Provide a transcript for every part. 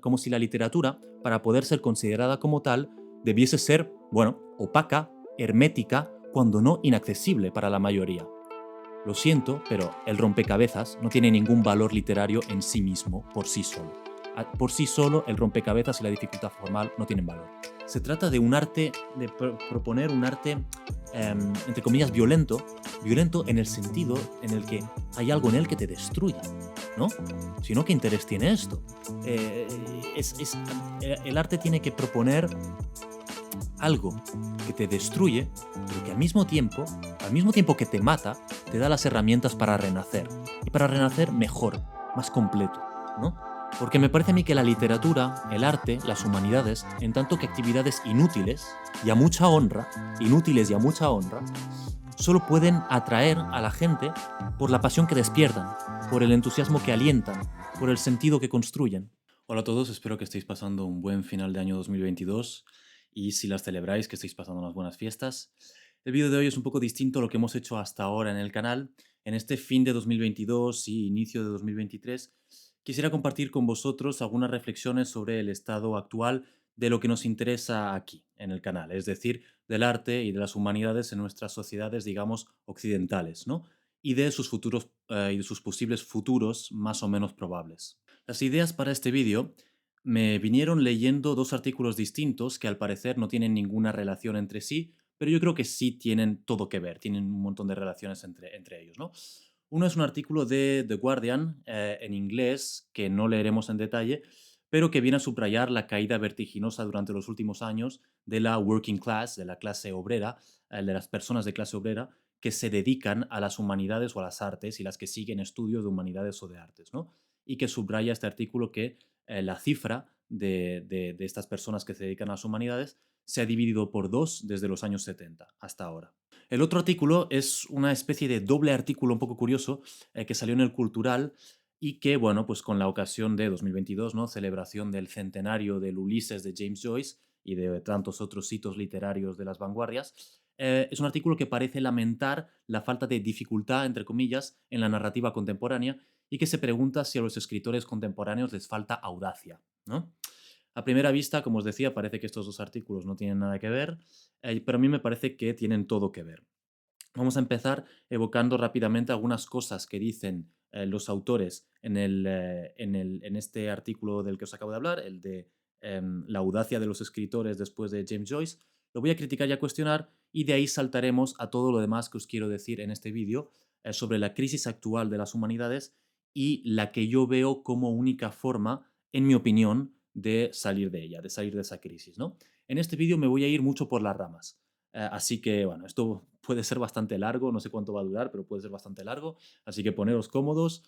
como si la literatura, para poder ser considerada como tal, debiese ser, bueno, opaca, hermética, cuando no inaccesible para la mayoría. Lo siento, pero el rompecabezas no tiene ningún valor literario en sí mismo, por sí solo. Por sí solo, el rompecabezas y la dificultad formal no tienen valor. Se trata de un arte, de proponer un arte, entre comillas, violento, violento en el sentido en el que hay algo en él que te destruye, ¿no? Si no, ¿qué interés tiene esto? Eh, el arte tiene que proponer algo que te destruye, pero que al mismo tiempo que te mata, te da las herramientas para renacer. Y para renacer mejor, más completo, ¿no? Porque me parece a mí que la literatura, el arte, las humanidades, en tanto que actividades inútiles y a mucha honra, inútiles y a mucha honra, solo pueden atraer a la gente por la pasión que despiertan, por el entusiasmo que alientan, por el sentido que construyen. Hola a todos, espero que estéis pasando un buen final de año 2022 y si las celebráis, que estéis pasando unas buenas fiestas. El vídeo de hoy es un poco distinto a lo que hemos hecho hasta ahora en el canal. En este fin de 2022 y inicio de 2023 quisiera compartir con vosotros algunas reflexiones sobre el estado actual de lo que nos interesa aquí, en el canal, es decir, del arte y de las humanidades en nuestras sociedades, digamos, occidentales, ¿no? Y de sus futuros y de sus posibles futuros más o menos probables. Las ideas para este vídeo me vinieron leyendo dos artículos distintos que al parecer no tienen ninguna relación entre sí, pero yo creo que sí tienen todo que ver, tienen un montón de relaciones entre ellos, ¿no? Uno es un artículo de The Guardian en inglés, que no leeremos en detalle, pero que viene a subrayar la caída vertiginosa durante los últimos años de la working class, de la clase obrera, de las personas de clase obrera que se dedican a las humanidades o a las artes y las que siguen estudios de humanidades o de artes, ¿no? Y que subraya este artículo que la cifra de estas personas que se dedican a las humanidades se ha dividido por dos desde los años 70 hasta ahora. El otro artículo es una especie de doble artículo un poco curioso que salió en el Cultural y que, bueno, pues con la ocasión de 2022, ¿no? Celebración del centenario del Ulises de James Joyce y de tantos otros hitos literarios de las vanguardias, es un artículo que parece lamentar la falta de dificultad, entre comillas, en la narrativa contemporánea y que se pregunta si a los escritores contemporáneos les falta audacia, ¿no? A primera vista, como os decía, parece que estos dos artículos no tienen nada que ver, pero a mí me parece que tienen todo que ver. Vamos a empezar evocando rápidamente algunas cosas que dicen los autores en este artículo del que os acabo de hablar, el de la audacia de los escritores después de James Joyce. Lo voy a criticar y a cuestionar y de ahí saltaremos a todo lo demás que os quiero decir en este vídeo sobre la crisis actual de las humanidades y la que yo veo como única forma, en mi opinión, de salir de ella, de salir de esa crisis, ¿no? En este vídeo me voy a ir mucho por las ramas. Así que, bueno, esto puede ser bastante largo, no sé cuánto va a durar, pero puede ser bastante largo, así que poneros cómodos.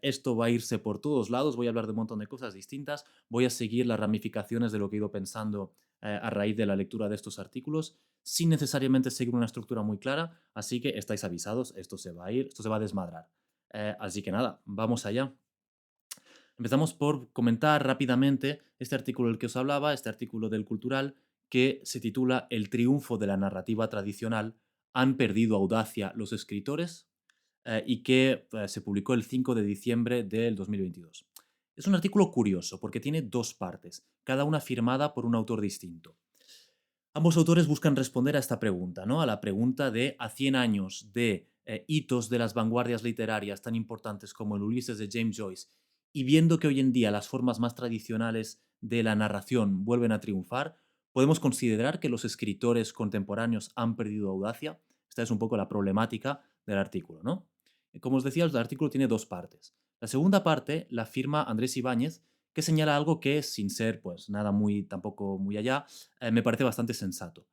Esto va a irse por todos lados, voy a hablar de un montón de cosas distintas, voy a seguir las ramificaciones de lo que he ido pensando a raíz de la lectura de estos artículos, sin necesariamente seguir una estructura muy clara, así que estáis avisados, esto se va a ir, esto se va a desmadrar. Así que nada, vamos allá. Empezamos por comentar rápidamente este artículo del que os hablaba, este artículo del Cultural, que se titula El triunfo de la narrativa tradicional. ¿Han perdido audacia los escritores? Y que se publicó el 5 de diciembre del 2022. Es un artículo curioso porque tiene dos partes, cada una firmada por un autor distinto. Ambos autores buscan responder a esta pregunta, ¿no? A la pregunta de a 100 años de hitos de las vanguardias literarias tan importantes como el Ulises de James Joyce y viendo que hoy en día las formas más tradicionales de la narración vuelven a triunfar, ¿podemos considerar que los escritores contemporáneos han perdido audacia? Esta es un poco la problemática del artículo, ¿no? Como os decía, el artículo tiene dos partes. La segunda parte la firma Andrés Ibáñez, que señala algo que, sin ser pues nada muy tampoco muy allá, me parece bastante sensato.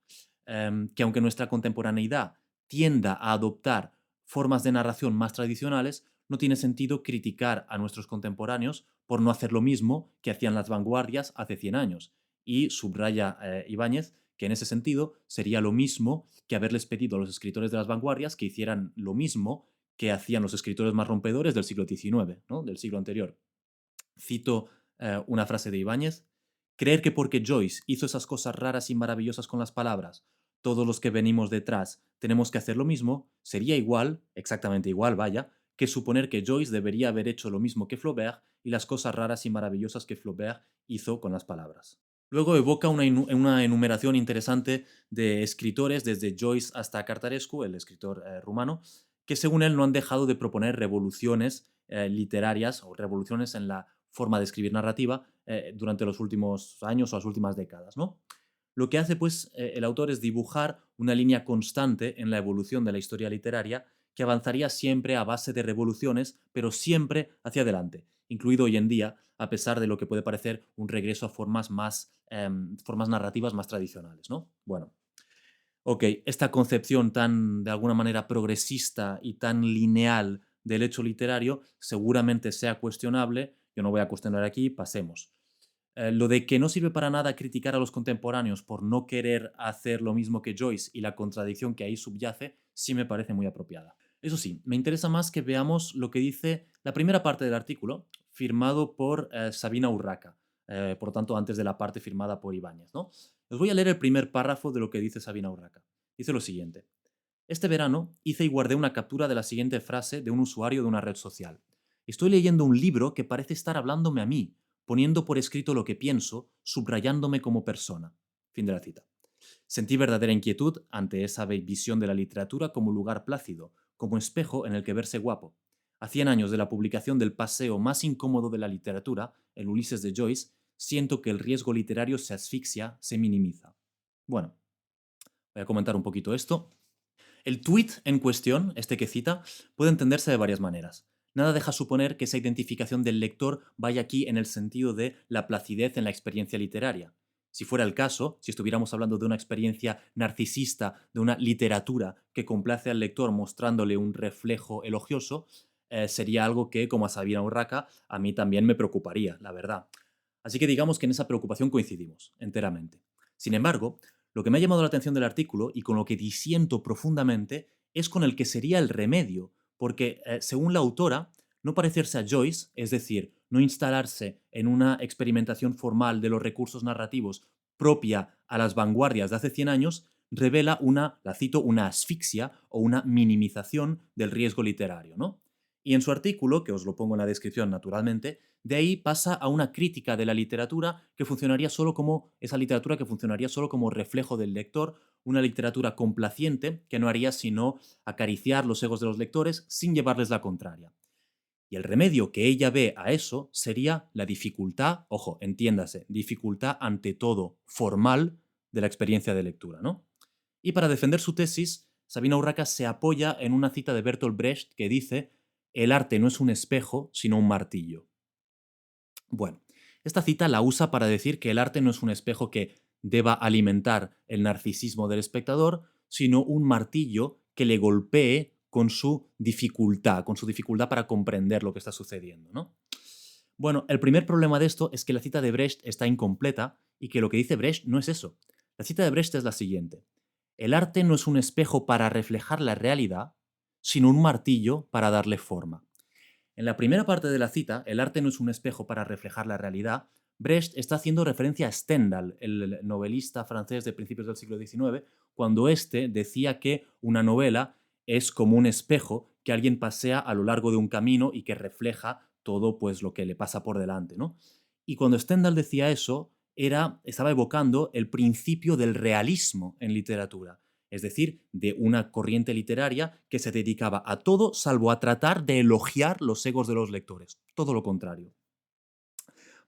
Que aunque nuestra contemporaneidad tienda a adoptar formas de narración más tradicionales, no tiene sentido criticar a nuestros contemporáneos por no hacer lo mismo que hacían las vanguardias hace 100 años. Y subraya Ibáñez que en ese sentido sería lo mismo que haberles pedido a los escritores de las vanguardias que hicieran lo mismo que hacían los escritores más rompedores del siglo XIX, ¿no? Del siglo anterior. Cito una frase de Ibáñez: creer que porque Joyce hizo esas cosas raras y maravillosas con las palabras, todos los que venimos detrás tenemos que hacer lo mismo, sería igual, exactamente igual, vaya, que suponer que Joyce debería haber hecho lo mismo que Flaubert y las cosas raras y maravillosas que Flaubert hizo con las palabras. Luego evoca una enumeración interesante de escritores, desde Joyce hasta Cartarescu, el escritor rumano, que según él no han dejado de proponer revoluciones literarias o revoluciones en la forma de escribir narrativa durante los últimos años o las últimas décadas, ¿no? Lo que hace, pues, el autor es dibujar una línea constante en la evolución de la historia literaria que avanzaría siempre a base de revoluciones, pero siempre hacia adelante, incluido hoy en día, a pesar de lo que puede parecer un regreso a formas narrativas más tradicionales, ¿no? Bueno, ok, esta concepción tan, de alguna manera, progresista y tan lineal del hecho literario seguramente sea cuestionable. Yo no voy a cuestionar aquí, pasemos. Lo de que no sirve para nada criticar a los contemporáneos por no querer hacer lo mismo que Joyce y la contradicción que ahí subyace, sí me parece muy apropiada. Eso sí, me interesa más que veamos lo que dice la primera parte del artículo, firmado por Sabina Urraca, por lo tanto antes de la parte firmada por Ibáñez, ¿no? Os voy a leer el primer párrafo de lo que dice Sabina Urraca. Dice lo siguiente. Este verano hice y guardé una captura de la siguiente frase de un usuario de una red social. Estoy leyendo un libro que parece estar hablándome a mí, poniendo por escrito lo que pienso, subrayándome como persona. Fin de la cita. Sentí verdadera inquietud ante esa visión de la literatura como lugar plácido, como espejo en el que verse guapo. A 100 años de la publicación del paseo más incómodo de la literatura, el Ulises de Joyce, siento que el riesgo literario se asfixia, se minimiza. Bueno, voy a comentar un poquito esto. El tuit en cuestión, este que cita, puede entenderse de varias maneras. Nada deja suponer que esa identificación del lector vaya aquí en el sentido de la placidez en la experiencia literaria. Si fuera el caso, si estuviéramos hablando de una experiencia narcisista, de una literatura que complace al lector mostrándole un reflejo elogioso, sería algo que, como a Sabina Urraca, a mí también me preocuparía, la verdad. Así que digamos que en esa preocupación coincidimos, enteramente. Sin embargo, lo que me ha llamado la atención del artículo y con lo que disiento profundamente es con el que sería el remedio, porque según la autora, no parecerse a Joyce, es decir, no instalarse en una experimentación formal de los recursos narrativos propia a las vanguardias de hace 100 años, revela la cito, una asfixia o una minimización del riesgo literario, ¿no? Y en su artículo, que os lo pongo en la descripción naturalmente, de ahí pasa a una crítica de la literatura que funcionaría solo como esa literatura que funcionaría solo como reflejo del lector, una literatura complaciente que no haría sino acariciar los egos de los lectores sin llevarles la contraria. Y el remedio que ella ve a eso sería la dificultad, ojo, entiéndase, dificultad ante todo formal de la experiencia de lectura, ¿no? Y para defender su tesis, Sabina Urraca se apoya en una cita de Bertolt Brecht que dice: el arte no es un espejo, sino un martillo. Bueno, esta cita la usa para decir que el arte no es un espejo que deba alimentar el narcisismo del espectador, sino un martillo que le golpee con su dificultad para comprender lo que está sucediendo, ¿no? Bueno, el primer problema de esto es que la cita de Brecht está incompleta y que lo que dice Brecht no es eso. La cita de Brecht es la siguiente. El arte no es un espejo para reflejar la realidad, sino un martillo para darle forma. En la primera parte de la cita, el arte no es un espejo para reflejar la realidad, Brecht está haciendo referencia a Stendhal, el novelista francés de principios del siglo XIX, cuando éste decía que una novela es como un espejo que alguien pasea a lo largo de un camino y que refleja todo, pues, lo que le pasa por delante, ¿no? Y cuando Stendhal decía eso, estaba evocando el principio del realismo en literatura, es decir, de una corriente literaria que se dedicaba a todo salvo a tratar de elogiar los egos de los lectores, todo lo contrario.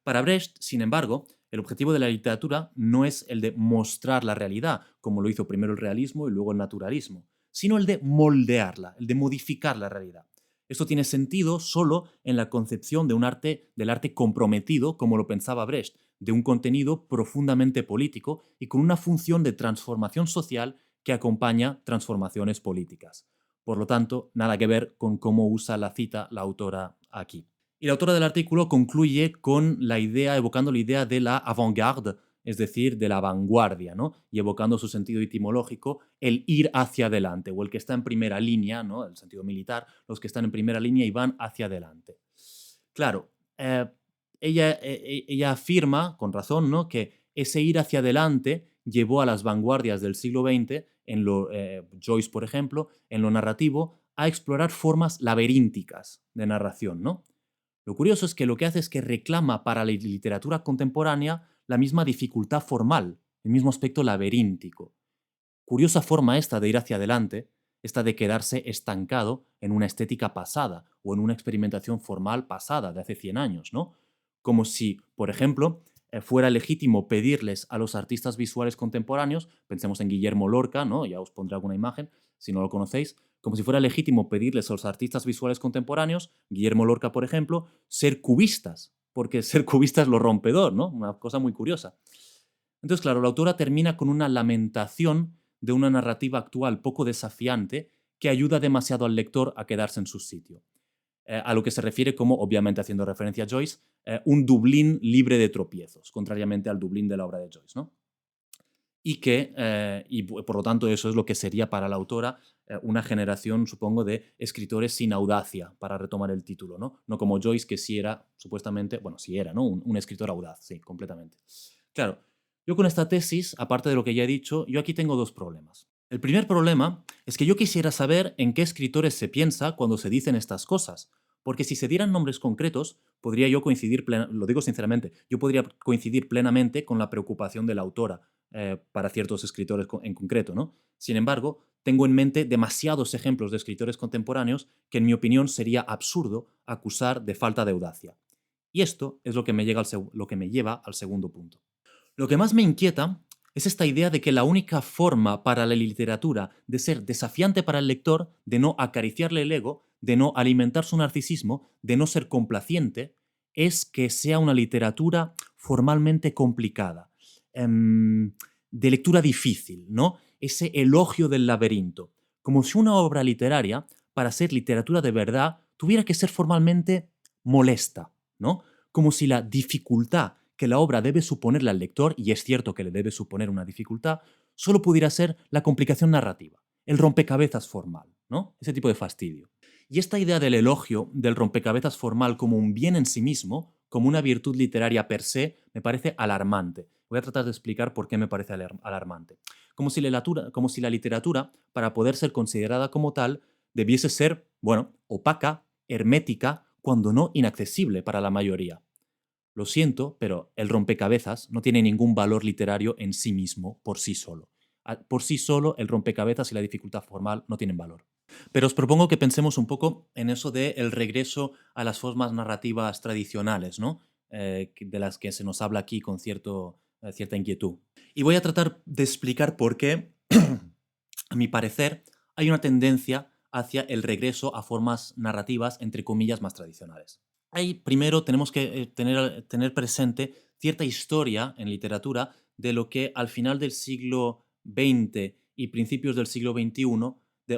Para Brecht, sin embargo, el objetivo de la literatura no es el de mostrar la realidad, como lo hizo primero el realismo y luego el naturalismo, sino el de moldearla, el de modificar la realidad. Esto tiene sentido solo en la concepción de del arte comprometido, como lo pensaba Brecht, de un contenido profundamente político y con una función de transformación social que acompaña transformaciones políticas. Por lo tanto, nada que ver con cómo usa la cita la autora aquí. Y la autora del artículo concluye con la idea, evocando la idea de la avant-garde, es decir, de la vanguardia, ¿no? Y evocando su sentido etimológico, el ir hacia adelante, o el que está en primera línea, ¿no? El sentido militar, los que están en primera línea y van hacia adelante. Claro, ella afirma, con razón, ¿no?, que ese ir hacia adelante llevó a las vanguardias del siglo XX, Joyce, por ejemplo, en lo narrativo, a explorar formas laberínticas de narración, ¿no? Lo curioso es que lo que hace es que reclama para la literatura contemporánea la misma dificultad formal, el mismo aspecto laberíntico. Curiosa forma esta de ir hacia adelante, esta de quedarse estancado en una estética pasada o en una experimentación formal pasada de hace 100 años, ¿no? Como si, por ejemplo, fuera legítimo pedirles a los artistas visuales contemporáneos, pensemos en Guillermo Lorca, ¿no? Ya os pondré alguna imagen, si no lo conocéis, como si fuera legítimo pedirles a los artistas visuales contemporáneos, Guillermo Lorca, por ejemplo, ser cubistas, porque ser cubista es lo rompedor, ¿no? Una cosa muy curiosa. Entonces, claro, la autora termina con una lamentación de una narrativa actual poco desafiante que ayuda demasiado al lector a quedarse en su sitio. A lo que se refiere como, obviamente haciendo referencia a Joyce, un Dublín libre de tropiezos, contrariamente al Dublín de la obra de Joyce, ¿no? Y por lo tanto eso es lo que sería para la autora una generación, supongo, de escritores sin audacia, para retomar el título, ¿no? No como Joyce, que sí era, supuestamente, bueno, sí era, ¿no? Un escritor audaz, sí, completamente. Claro, yo con esta tesis, aparte de lo que ya he dicho, yo aquí tengo dos problemas. El primer problema es que yo quisiera saber en qué escritores se piensa cuando se dicen estas cosas, porque si se dieran nombres concretos, podría yo coincidir, lo digo sinceramente, yo podría coincidir plenamente con la preocupación de la autora para ciertos escritores en concreto, ¿no? Sin embargo, tengo en mente demasiados ejemplos de escritores contemporáneos que, en mi opinión, sería absurdo acusar de falta de audacia. Y esto es lo que lo que me lleva al segundo punto. Lo que más me inquieta es esta idea de que la única forma para la literatura de ser desafiante para el lector, de no acariciarle el ego, de no alimentar su narcisismo, de no ser complaciente, es que sea una literatura formalmente complicada, de lectura difícil, ¿no? Ese elogio del laberinto, como si una obra literaria, para ser literatura de verdad, tuviera que ser formalmente molesta, ¿no? Como si la dificultad que la obra debe suponerle al lector, y es cierto que le debe suponer una dificultad, solo pudiera ser la complicación narrativa, el rompecabezas formal, ¿no? Ese tipo de fastidio. Y esta idea del elogio del rompecabezas formal como un bien en sí mismo, como una virtud literaria per se, me parece alarmante. Voy a tratar de explicar por qué me parece alarmante. Como si la literatura, para poder ser considerada como tal, debiese ser, bueno, opaca, hermética, cuando no inaccesible para la mayoría. Lo siento, pero el rompecabezas no tiene ningún valor literario en sí mismo, por sí solo. Por sí solo, el rompecabezas y la dificultad formal no tienen valor. Pero os propongo que pensemos un poco en eso de el regreso a las formas narrativas tradicionales, ¿no? De las que se nos habla aquí con cierta inquietud. Y voy a tratar de explicar por qué, a mi parecer, hay una tendencia hacia el regreso a formas narrativas, entre comillas, más tradicionales. Ahí primero tenemos que tener presente cierta historia en literatura de lo que al final del siglo XX y principios del siglo XXI,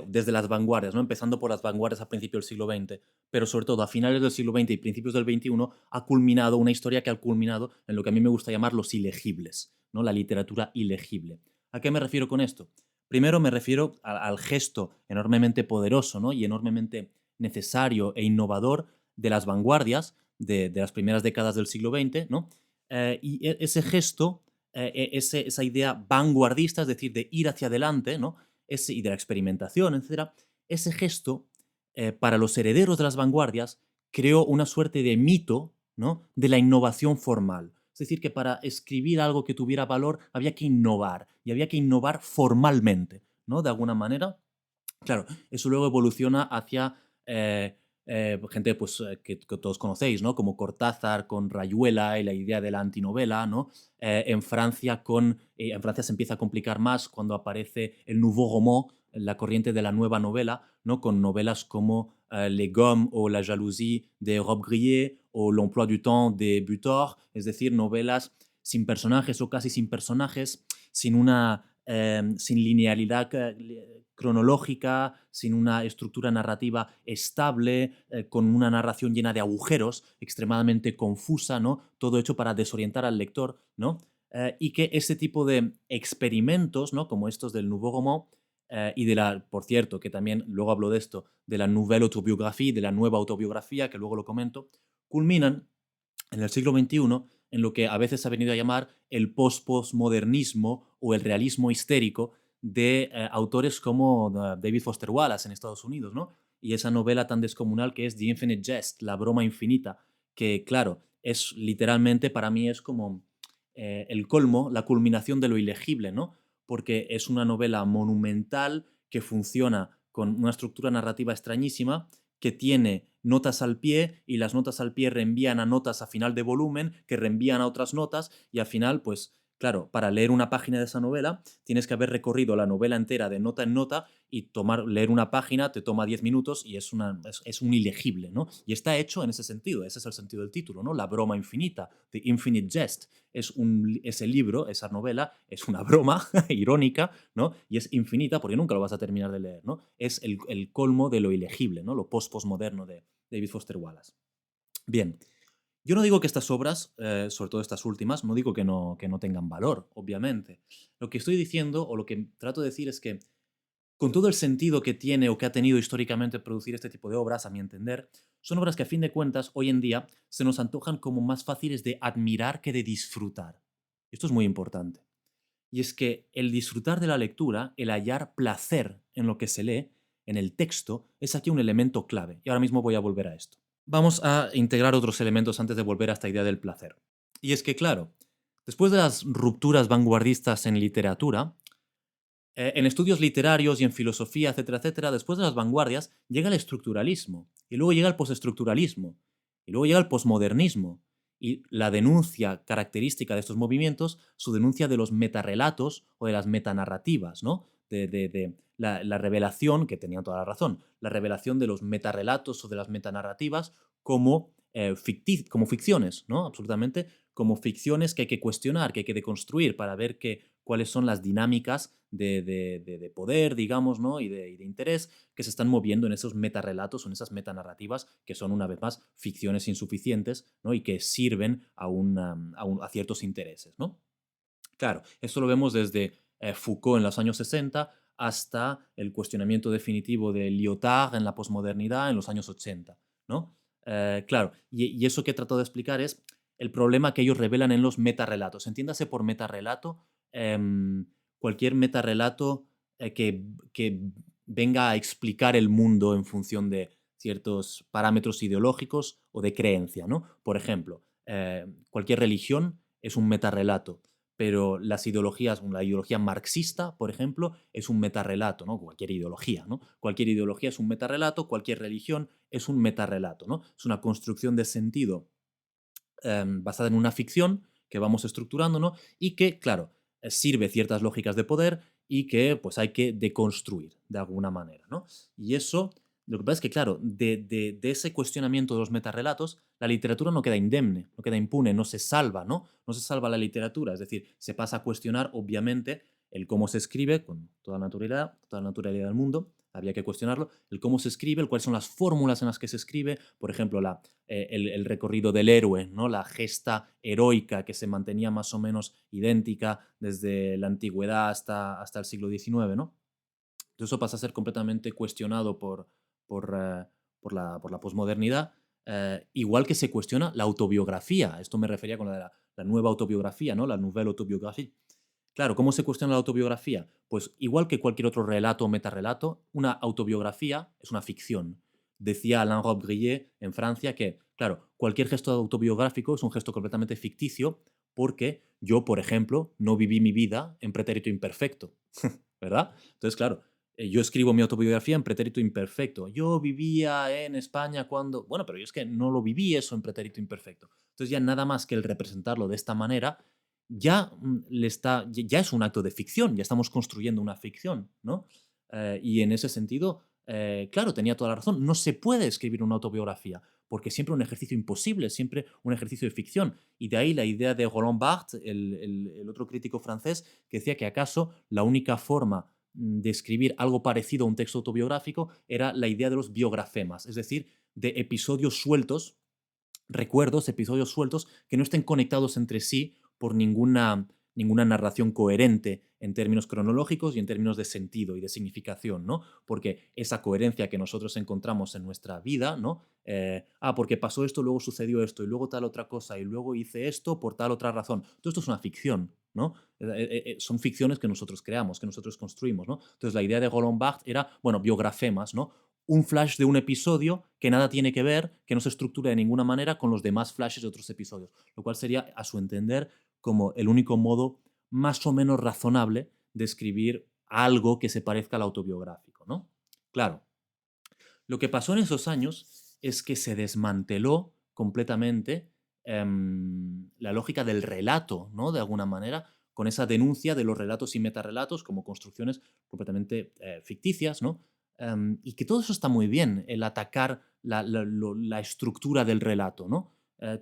desde las vanguardias, ¿no? Empezando por las vanguardias a principios del siglo XX, pero sobre todo a finales del siglo XX y principios del XXI, ha culminado una historia que ha culminado en lo que a mí me gusta llamar los ilegibles, ¿no? La literatura ilegible. ¿A qué me refiero con esto? Primero me refiero al gesto enormemente poderoso, ¿no? Y enormemente necesario e innovador de las vanguardias de las primeras décadas del siglo XX, ¿no? Ese gesto, esa idea vanguardista, es decir, de ir hacia adelante, ¿no? Y de la experimentación, etcétera, ese gesto, para los herederos de las vanguardias, creó una suerte de mito, ¿no? De la innovación formal. Es decir, que para escribir algo que tuviera valor había que innovar, y había que innovar formalmente, ¿no? De alguna manera. Claro, eso luego evoluciona hacia gente pues, que todos conocéis, ¿no? Como Cortázar con Rayuela y la idea de la antinovela, ¿no? En Francia se empieza a complicar más cuando aparece el Nouveau Roman, la corriente de la nueva novela, ¿no? Con novelas como Les Gommes o La Jalousie de Robbe-Grillet o L'Emploi du Temps de Butor, es decir, novelas sin personajes o casi sin personajes, sin linealidad cronológica, sin una estructura narrativa estable, con una narración llena de agujeros, extremadamente confusa, ¿no? Todo hecho para desorientar al lector, ¿no? Y que este tipo de experimentos, ¿no? Como estos del Nouveau Roman, por cierto, que también luego hablo de esto, de la Nouvelle Autobiographie, de la nueva autobiografía, que luego lo comento, culminan en el siglo XXI en lo que a veces se ha venido a llamar el postmodernismo o el realismo histérico de autores como David Foster Wallace en Estados Unidos, ¿no? Y esa novela tan descomunal que es The Infinite Jest, La broma infinita, que, claro, es literalmente para mí es como el colmo, la culminación de lo ilegible, ¿no? Porque es una novela monumental que funciona con una estructura narrativa extrañísima, que tiene notas al pie y las notas al pie reenvían a notas a final de volumen, que reenvían a otras notas y al final, pues claro, para leer una página de esa novela tienes que haber recorrido la novela entera de nota en nota y leer una página te toma 10 minutos y es un ilegible, ¿no? Y está hecho en ese sentido, ese es el sentido del título, ¿no? La broma infinita, The Infinite Jest. Ese libro, esa novela, es una broma irónica, ¿no? Y es infinita porque nunca lo vas a terminar de leer, ¿no? Es el colmo de lo ilegible, ¿no? Lo postmoderno de David Foster Wallace. Bien, yo no digo que estas obras, sobre todo estas últimas, no digo que no tengan valor, obviamente. Lo que estoy diciendo, o lo que trato de decir es que, con todo el sentido que tiene o que ha tenido históricamente producir este tipo de obras, a mi entender, son obras que a fin de cuentas, hoy en día, se nos antojan como más fáciles de admirar que de disfrutar. Esto es muy importante. Y es que el disfrutar de la lectura, el hallar placer en lo que se lee, en el texto, es aquí un elemento clave. Y ahora mismo voy a volver a esto. Vamos a integrar otros elementos antes de volver a esta idea del placer. Y es que, claro, después de las rupturas vanguardistas en literatura, en estudios literarios y en filosofía, etcétera, etcétera, después de las vanguardias llega el estructuralismo, y luego llega el postestructuralismo, y luego llega el posmodernismo, y la denuncia característica de estos movimientos, su denuncia de los metarrelatos o de las metanarrativas, ¿no? De la revelación, que tenían toda la razón, la revelación de los metarrelatos o de las metanarrativas como, como ficciones, ¿no? Absolutamente, como ficciones que hay que cuestionar, que hay que deconstruir para ver cuáles son las dinámicas de poder, digamos, ¿no? y de interés que se están moviendo en esos metarrelatos o en esas metanarrativas que son, una vez más, ficciones insuficientes, ¿no? Y que sirven a ciertos intereses, ¿no? Claro, esto lo vemos desde Foucault en los años 60 hasta el cuestionamiento definitivo de Lyotard en la posmodernidad en los años 80, ¿no? Claro, y eso que he tratado de explicar es el problema que ellos revelan en los metarrelatos. Entiéndase por metarrelato cualquier metarrelato que venga a explicar el mundo en función de ciertos parámetros ideológicos o de creencia, ¿no? Por ejemplo, cualquier religión es un metarrelato, pero las ideologías, la ideología marxista, por ejemplo, es un metarrelato, ¿no? Cualquier ideología, ¿no? Cualquier ideología es un metarrelato, cualquier religión es un metarrelato, ¿no? Es una construcción de sentido basada en una ficción que vamos estructurando, ¿no? Y que, claro, sirve ciertas lógicas de poder y que pues hay que deconstruir de alguna manera, ¿no? Y eso, lo que pasa es que, claro, de ese cuestionamiento de los metarrelatos, la literatura no queda indemne, no queda impune, no se salva, ¿no? No se salva la literatura, es decir, se pasa a cuestionar, obviamente, el cómo se escribe con toda la naturalidad del mundo, había que cuestionarlo, el cómo se escribe, el cuáles son las fórmulas en las que se escribe, por ejemplo, el recorrido del héroe, ¿no? La gesta heroica que se mantenía más o menos idéntica desde la antigüedad hasta el siglo XIX, ¿no? Entonces eso pasa a ser completamente cuestionado por, por la posmodernidad, igual que se cuestiona la autobiografía. Esto me refería con la nueva autobiografía, ¿no? La nouvelle autobiographie. Claro, ¿cómo se cuestiona la autobiografía? Pues igual que cualquier otro relato o metarrelato, una autobiografía es una ficción. Decía Alain Robbe-Grillet en Francia que, claro, cualquier gesto autobiográfico es un gesto completamente ficticio porque yo, por ejemplo, no viví mi vida en pretérito imperfecto, ¿verdad? Entonces, claro, yo escribo mi autobiografía en pretérito imperfecto. Yo vivía en España cuando... Bueno, pero yo es que no lo viví eso en pretérito imperfecto. Entonces ya nada más que el representarlo de esta manera ya, ya es un acto de ficción, ya estamos construyendo una ficción, ¿no? Y en ese sentido, claro, tenía toda la razón, no se puede escribir una autobiografía, porque siempre un ejercicio imposible, siempre un ejercicio de ficción. Y de ahí la idea de Roland Barthes, el otro crítico francés, que decía que acaso la única forma de escribir algo parecido a un texto autobiográfico era la idea de los biografemas, es decir, de episodios sueltos, recuerdos, episodios sueltos que no estén conectados entre sí por ninguna narración coherente en términos cronológicos y en términos de sentido y de significación, ¿no? Porque esa coherencia que nosotros encontramos en nuestra vida, ¿no? Porque pasó esto, luego sucedió esto, y luego tal otra cosa, y luego hice esto por tal otra razón. Todo esto es una ficción, ¿no? Son ficciones que nosotros creamos, que nosotros construimos, ¿no? Entonces la idea de Roland Barthes era, bueno, biografemas, ¿no? un flash de un episodio que nada tiene que ver, que no se estructura de ninguna manera con los demás flashes de otros episodios, lo cual sería, a su entender, como el único modo más o menos razonable de escribir algo que se parezca al autobiográfico, ¿no? Claro, lo que pasó en esos años es que se desmanteló completamente la lógica del relato, ¿no? De alguna manera, con esa denuncia de los relatos y metarrelatos como construcciones completamente ficticias, ¿no? Y que todo eso está muy bien, el atacar la estructura del relato, ¿no?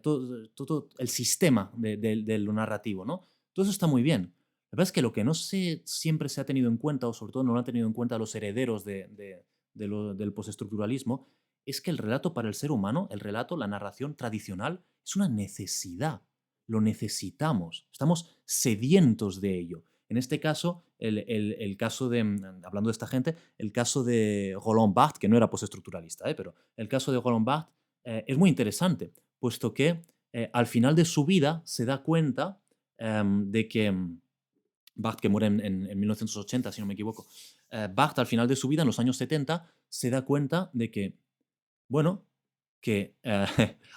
Todo el sistema de lo narrativo, ¿no? Todo eso está muy bien. La verdad es que lo que no siempre se ha tenido en cuenta, o sobre todo no lo han tenido en cuenta los herederos del postestructuralismo, es que el relato para el ser humano, el relato, la narración tradicional, es una necesidad. Lo necesitamos. Estamos sedientos de ello. En este caso, el caso de, hablando de esta gente, el caso de Roland Barthes, que no era postestructuralista, pero el caso de Roland Barthes es muy interesante, puesto que al final de su vida se da cuenta de que Barthes, que muere en 1980, si no me equivoco, Barthes al final de su vida, en los años 70, se da cuenta de que, bueno, que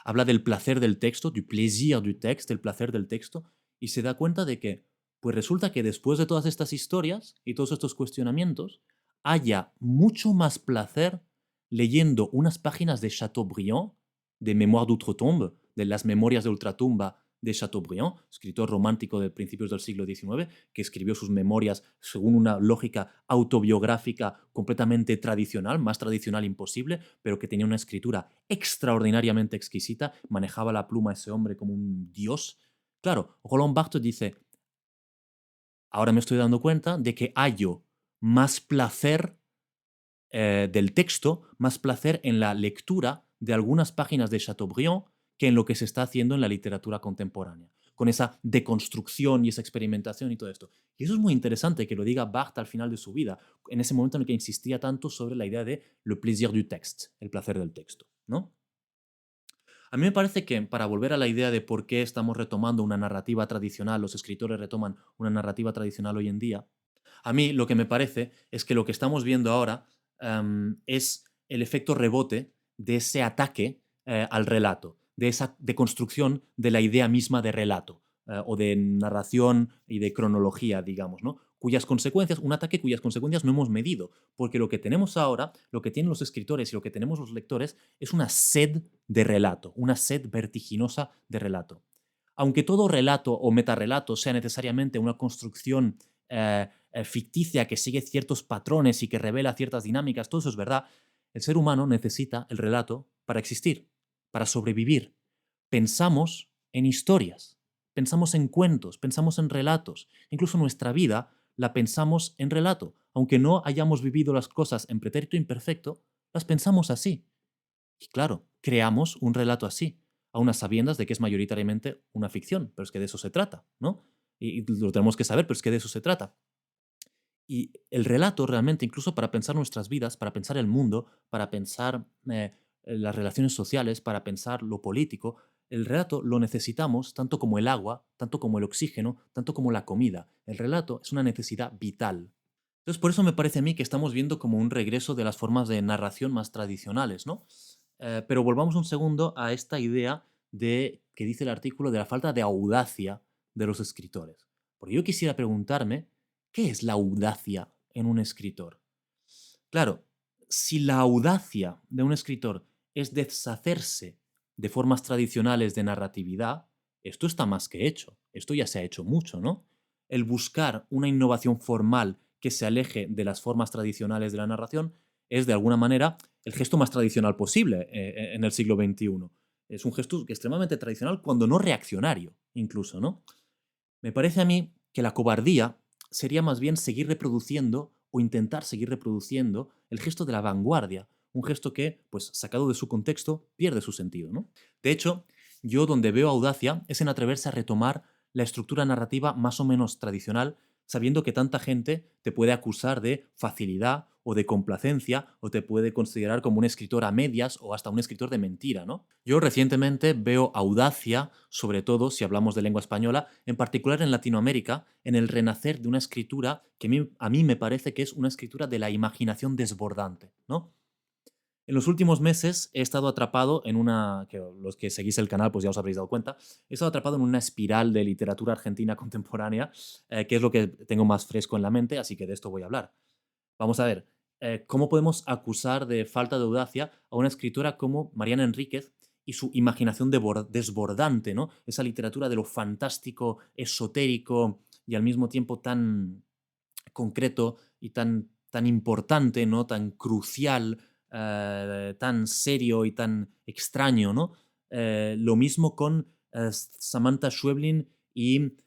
habla del placer del texto, du plaisir du texte, el placer del texto, y se da cuenta de que, pues resulta que después de todas estas historias y todos estos cuestionamientos, haya mucho más placer leyendo unas páginas de Chateaubriand, de Mémoires d'Outre-Tombe, de las Memorias de Ultratumba de Chateaubriand, escritor romántico de principios del siglo XIX, que escribió sus memorias según una lógica autobiográfica completamente tradicional, más tradicional imposible, pero que tenía una escritura extraordinariamente exquisita, manejaba la pluma ese hombre como un dios. Claro, Roland Barthes dice, ahora me estoy dando cuenta de que hallo más placer del texto, más placer en la lectura de algunas páginas de Chateaubriand que en lo que se está haciendo en la literatura contemporánea, con esa deconstrucción y esa experimentación y todo esto. Y eso es muy interesante que lo diga Barthes al final de su vida, en ese momento en el que insistía tanto sobre la idea de le plaisir du texte, el placer del texto, ¿no? A mí me parece que, para volver a la idea de por qué estamos retomando una narrativa tradicional, los escritores retoman una narrativa tradicional hoy en día, a mí lo que me parece es que lo que estamos viendo ahora es el efecto rebote de ese ataque al relato, de esa deconstrucción de la idea misma de relato o de narración y de cronología, digamos, ¿no? Cuyas consecuencias, un ataque cuyas consecuencias no hemos medido, porque lo que tenemos ahora, lo que tienen los escritores y lo que tenemos los lectores es una sed de relato, una sed vertiginosa de relato. Aunque todo relato o metarrelato sea necesariamente una construcción ficticia que sigue ciertos patrones y que revela ciertas dinámicas, todo eso es verdad, el ser humano necesita el relato para existir, para sobrevivir. Pensamos en historias, pensamos en cuentos, pensamos en relatos. Incluso nuestra vida la pensamos en relato. Aunque no hayamos vivido las cosas en pretérito imperfecto, las pensamos así. Y claro, creamos un relato así, a unas sabiendas de que es mayoritariamente una ficción, pero es que de eso se trata, ¿no? Y lo tenemos que saber, pero es que de eso se trata. Y el relato realmente, incluso para pensar nuestras vidas, para pensar el mundo, para pensar las relaciones sociales, para pensar lo político, el relato lo necesitamos tanto como el agua, tanto como el oxígeno, tanto como la comida. El relato es una necesidad vital. Entonces, por eso me parece a mí que estamos viendo como un regreso de las formas de narración más tradicionales, ¿no? Pero volvamos un segundo a esta idea de que dice el artículo de la falta de audacia de los escritores. Porque yo quisiera preguntarme, ¿qué es la audacia en un escritor? Claro, si la audacia de un escritor es deshacerse de formas tradicionales de narratividad, esto está más que hecho. Esto ya se ha hecho mucho, ¿no? El buscar una innovación formal que se aleje de las formas tradicionales de la narración es, de alguna manera, el gesto más tradicional posible en el siglo XXI. Es un gesto extremadamente tradicional, cuando no reaccionario, incluso, ¿no? Me parece a mí que la cobardía sería más bien seguir reproduciendo o intentar seguir reproduciendo el gesto de la vanguardia, un gesto que, pues sacado de su contexto, pierde su sentido, ¿no? De hecho, yo donde veo audacia es en atreverse a retomar la estructura narrativa más o menos tradicional, sabiendo que tanta gente te puede acusar de facilidad o de complacencia o te puede considerar como un escritor a medias o hasta un escritor de mentira, ¿no? Yo recientemente veo audacia, sobre todo si hablamos de lengua española, en particular en Latinoamérica, en el renacer de una escritura que a mí me parece que es una escritura de la imaginación desbordante, ¿no? En los últimos meses he estado atrapado en una, que los que seguís el canal pues ya os habréis dado cuenta, he estado atrapado en una espiral de literatura argentina contemporánea, que es lo que tengo más fresco en la mente, así que de esto voy a hablar. Vamos a ver, ¿cómo podemos acusar de falta de audacia a una escritora como Mariana Enríquez y su imaginación desbordante, ¿no? Esa literatura de lo fantástico, esotérico y al mismo tiempo tan concreto y tan importante, ¿no? Tan crucial, tan serio y tan extraño, ¿no? Lo mismo con Samantha Schweblin y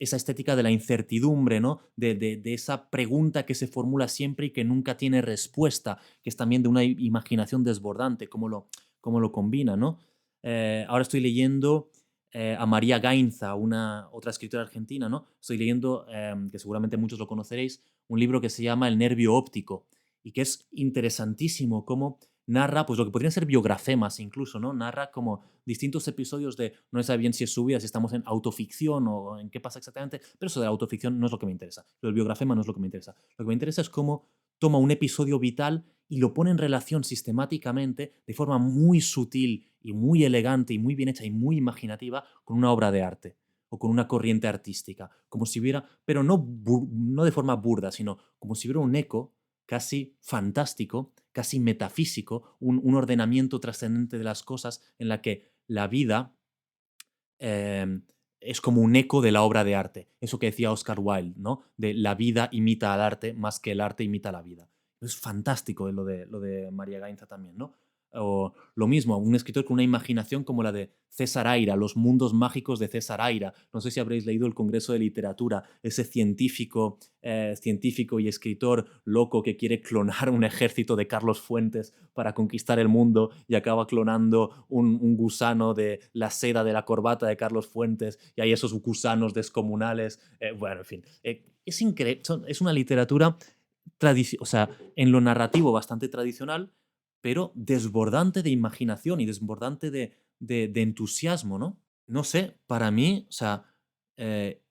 esa estética de la incertidumbre, ¿no? De esa pregunta que se formula siempre y que nunca tiene respuesta, que es también de una imaginación desbordante, cómo lo combina, ¿no? Ahora estoy leyendo a María Gainza, una otra escritora argentina, ¿no? Estoy leyendo, que seguramente muchos lo conoceréis, un libro que se llama El nervio óptico y que es interesantísimo cómo narra, pues lo que podrían ser biografemas incluso, ¿no? Narra como distintos episodios de, no sé bien si es su vida, si estamos en autoficción o en qué pasa exactamente, pero eso de la autoficción no es lo que me interesa, lo del biografema no es lo que me interesa. Lo que me interesa es cómo toma un episodio vital y lo pone en relación sistemáticamente, de forma muy sutil y muy elegante y muy bien hecha y muy imaginativa, con una obra de arte o con una corriente artística, como si hubiera, pero no de forma burda, sino como si hubiera un eco casi fantástico, casi metafísico, un ordenamiento trascendente de las cosas en la que la vida eh, es como un eco de la obra de arte. Eso que decía Oscar Wilde, ¿no? De la vida imita al arte más que el arte imita la vida. Es fantástico lo de María Gainza también, ¿no? O lo mismo, un escritor con una imaginación como la de César Aira, Los mundos mágicos de César Aira. No sé si habréis leído el Congreso de Literatura, ese científico y escritor loco que quiere clonar un ejército de Carlos Fuentes para conquistar el mundo y acaba clonando un gusano de la seda de la corbata de Carlos Fuentes y hay esos gusanos descomunales. Bueno, en fin, es increíble, es una literatura o sea, en lo narrativo bastante tradicional, pero desbordante de imaginación y desbordante de entusiasmo, ¿no? No sé, para mí, o sea,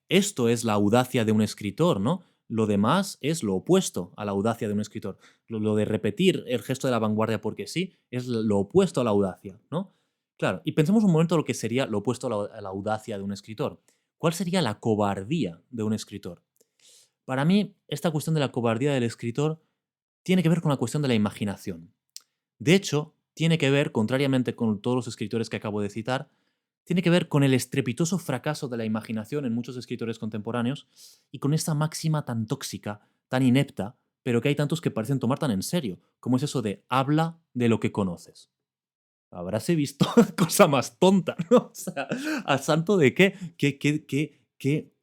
esto es la audacia de un escritor, ¿no? Lo demás es lo opuesto a la audacia de un escritor. Lo de repetir el gesto de la vanguardia porque sí es lo opuesto a la audacia, ¿no? Claro, y pensemos un momento lo que sería lo opuesto a la audacia de un escritor. ¿Cuál sería la cobardía de un escritor? Para mí, esta cuestión de la cobardía del escritor tiene que ver con la cuestión de la imaginación. De hecho, tiene que ver, contrariamente con todos los escritores que acabo de citar, tiene que ver con el estrepitoso fracaso de la imaginación en muchos escritores contemporáneos y con esta máxima tan tóxica, tan inepta, pero que hay tantos que parecen tomar tan en serio, como es eso de habla de lo que conoces. Habráse visto cosa más tonta, ¿no? O sea, ¿a santo de qué?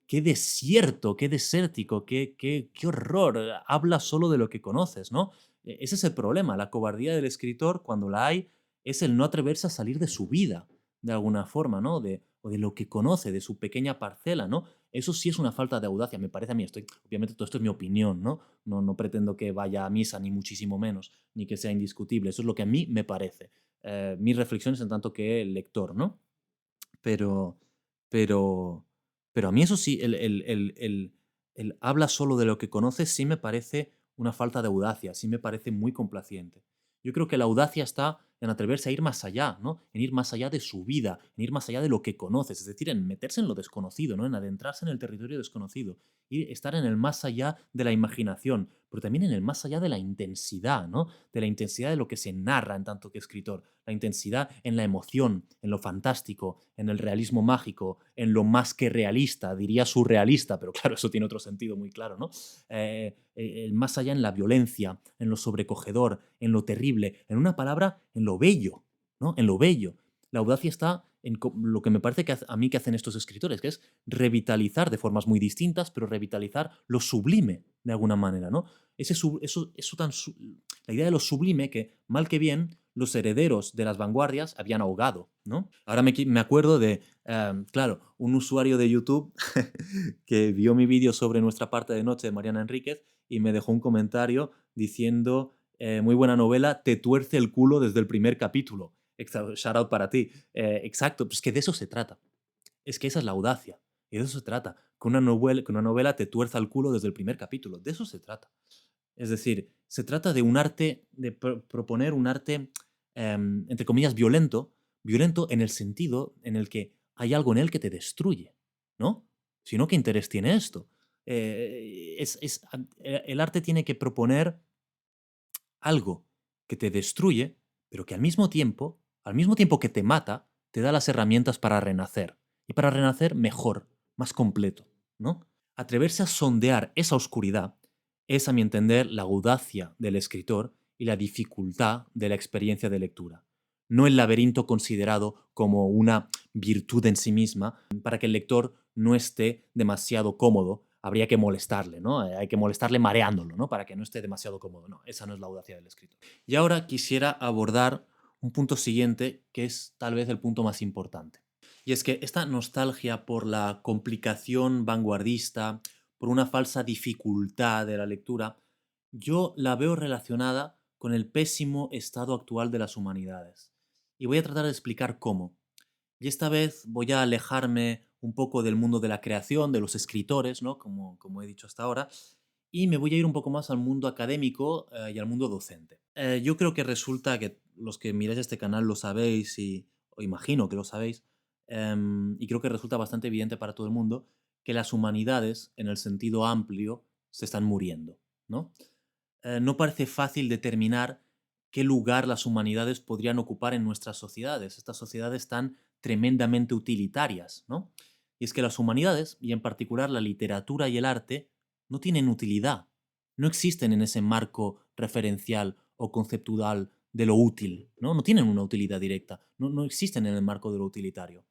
Qué desierto, qué desértico, qué horror. Habla solo de lo que conoces, ¿no? Ese es el problema. La cobardía del escritor, cuando la hay, es el no atreverse a salir de su vida, de alguna forma, ¿no? O de lo que conoce, de su pequeña parcela, ¿no? Eso sí es una falta de audacia, me parece a mí. Obviamente todo esto es mi opinión, ¿no? No pretendo que vaya a misa, ni muchísimo menos, ni que sea indiscutible. Eso es lo que a mí me parece. Mis reflexiones en tanto que lector, ¿no? Pero, pero, pero a mí eso sí, el habla solo de lo que conoces sí me parece una falta de audacia, sí me parece muy complaciente. Yo creo que la audacia está en atreverse a ir más allá, ¿no? En ir más allá de su vida, en ir más allá de lo que conoces, es decir, en meterse en lo desconocido, ¿no? En adentrarse en el territorio desconocido y estar en el más allá de la imaginación, pero también en el más allá de la intensidad, ¿no? De la intensidad de lo que se narra en tanto que escritor, la intensidad en la emoción, en lo fantástico, en el realismo mágico, en lo más que realista, diría surrealista, pero claro, eso tiene otro sentido muy claro, ¿no? El más allá en la violencia, en lo sobrecogedor, en lo terrible, en una palabra, en lo bello, ¿no? En lo bello. La audacia está en lo que me parece que a mí que hacen estos escritores, que es revitalizar de formas muy distintas, pero revitalizar lo sublime de alguna manera, ¿no? La idea de lo sublime que, mal que bien, los herederos de las vanguardias habían ahogado, ¿no? Ahora me acuerdo de, claro, un usuario de YouTube que vio mi vídeo sobre Nuestra parte de noche de Mariana Enríquez y me dejó un comentario diciendo, muy buena novela, te tuerce el culo desde el primer capítulo. Shout out para ti. Exacto, pues que de eso se trata. Es que esa es la audacia. Y de eso se trata. Que una novela te tuerza el culo desde el primer capítulo. De eso se trata. Es decir, se trata de un arte, de proponer un arte, entre comillas, violento, violento en el sentido en el que hay algo en él que te destruye, ¿no? Si no, ¿qué interés tiene esto? El arte tiene que proponer algo que te destruye, pero que al mismo tiempo que te mata, te da las herramientas para renacer. Y para renacer mejor, más completo, ¿no? Atreverse a sondear esa oscuridad es, a mi entender, la audacia del escritor y la dificultad de la experiencia de lectura. No el laberinto considerado como una virtud en sí misma, para que el lector no esté demasiado cómodo. Habría que molestarle, ¿no? Hay que molestarle mareándolo, ¿no? Para que no esté demasiado cómodo. No, esa no es la audacia del escritor. Y ahora quisiera abordar un punto siguiente, que es tal vez el punto más importante. Y es que esta nostalgia por la complicación vanguardista, por una falsa dificultad de la lectura, yo la veo relacionada con el pésimo estado actual de las humanidades. Y voy a tratar de explicar cómo. Y esta vez voy a alejarme un poco del mundo de la creación, de los escritores, ¿no? Como he dicho hasta ahora, y me voy a ir un poco más al mundo académico y al mundo docente. Yo creo que resulta que los que miráis este canal lo sabéis, o imagino que lo sabéis, y creo que resulta bastante evidente para todo el mundo que las humanidades, en el sentido amplio, se están muriendo, ¿no? No parece fácil determinar qué lugar las humanidades podrían ocupar en nuestras sociedades, estas sociedades tan tremendamente utilitarias, ¿no? Y es que las humanidades, y en particular la literatura y el arte, no tienen utilidad, no existen en ese marco referencial o conceptual de lo útil, ¿no? No tienen una utilidad directa, no existen en el marco de lo utilitario.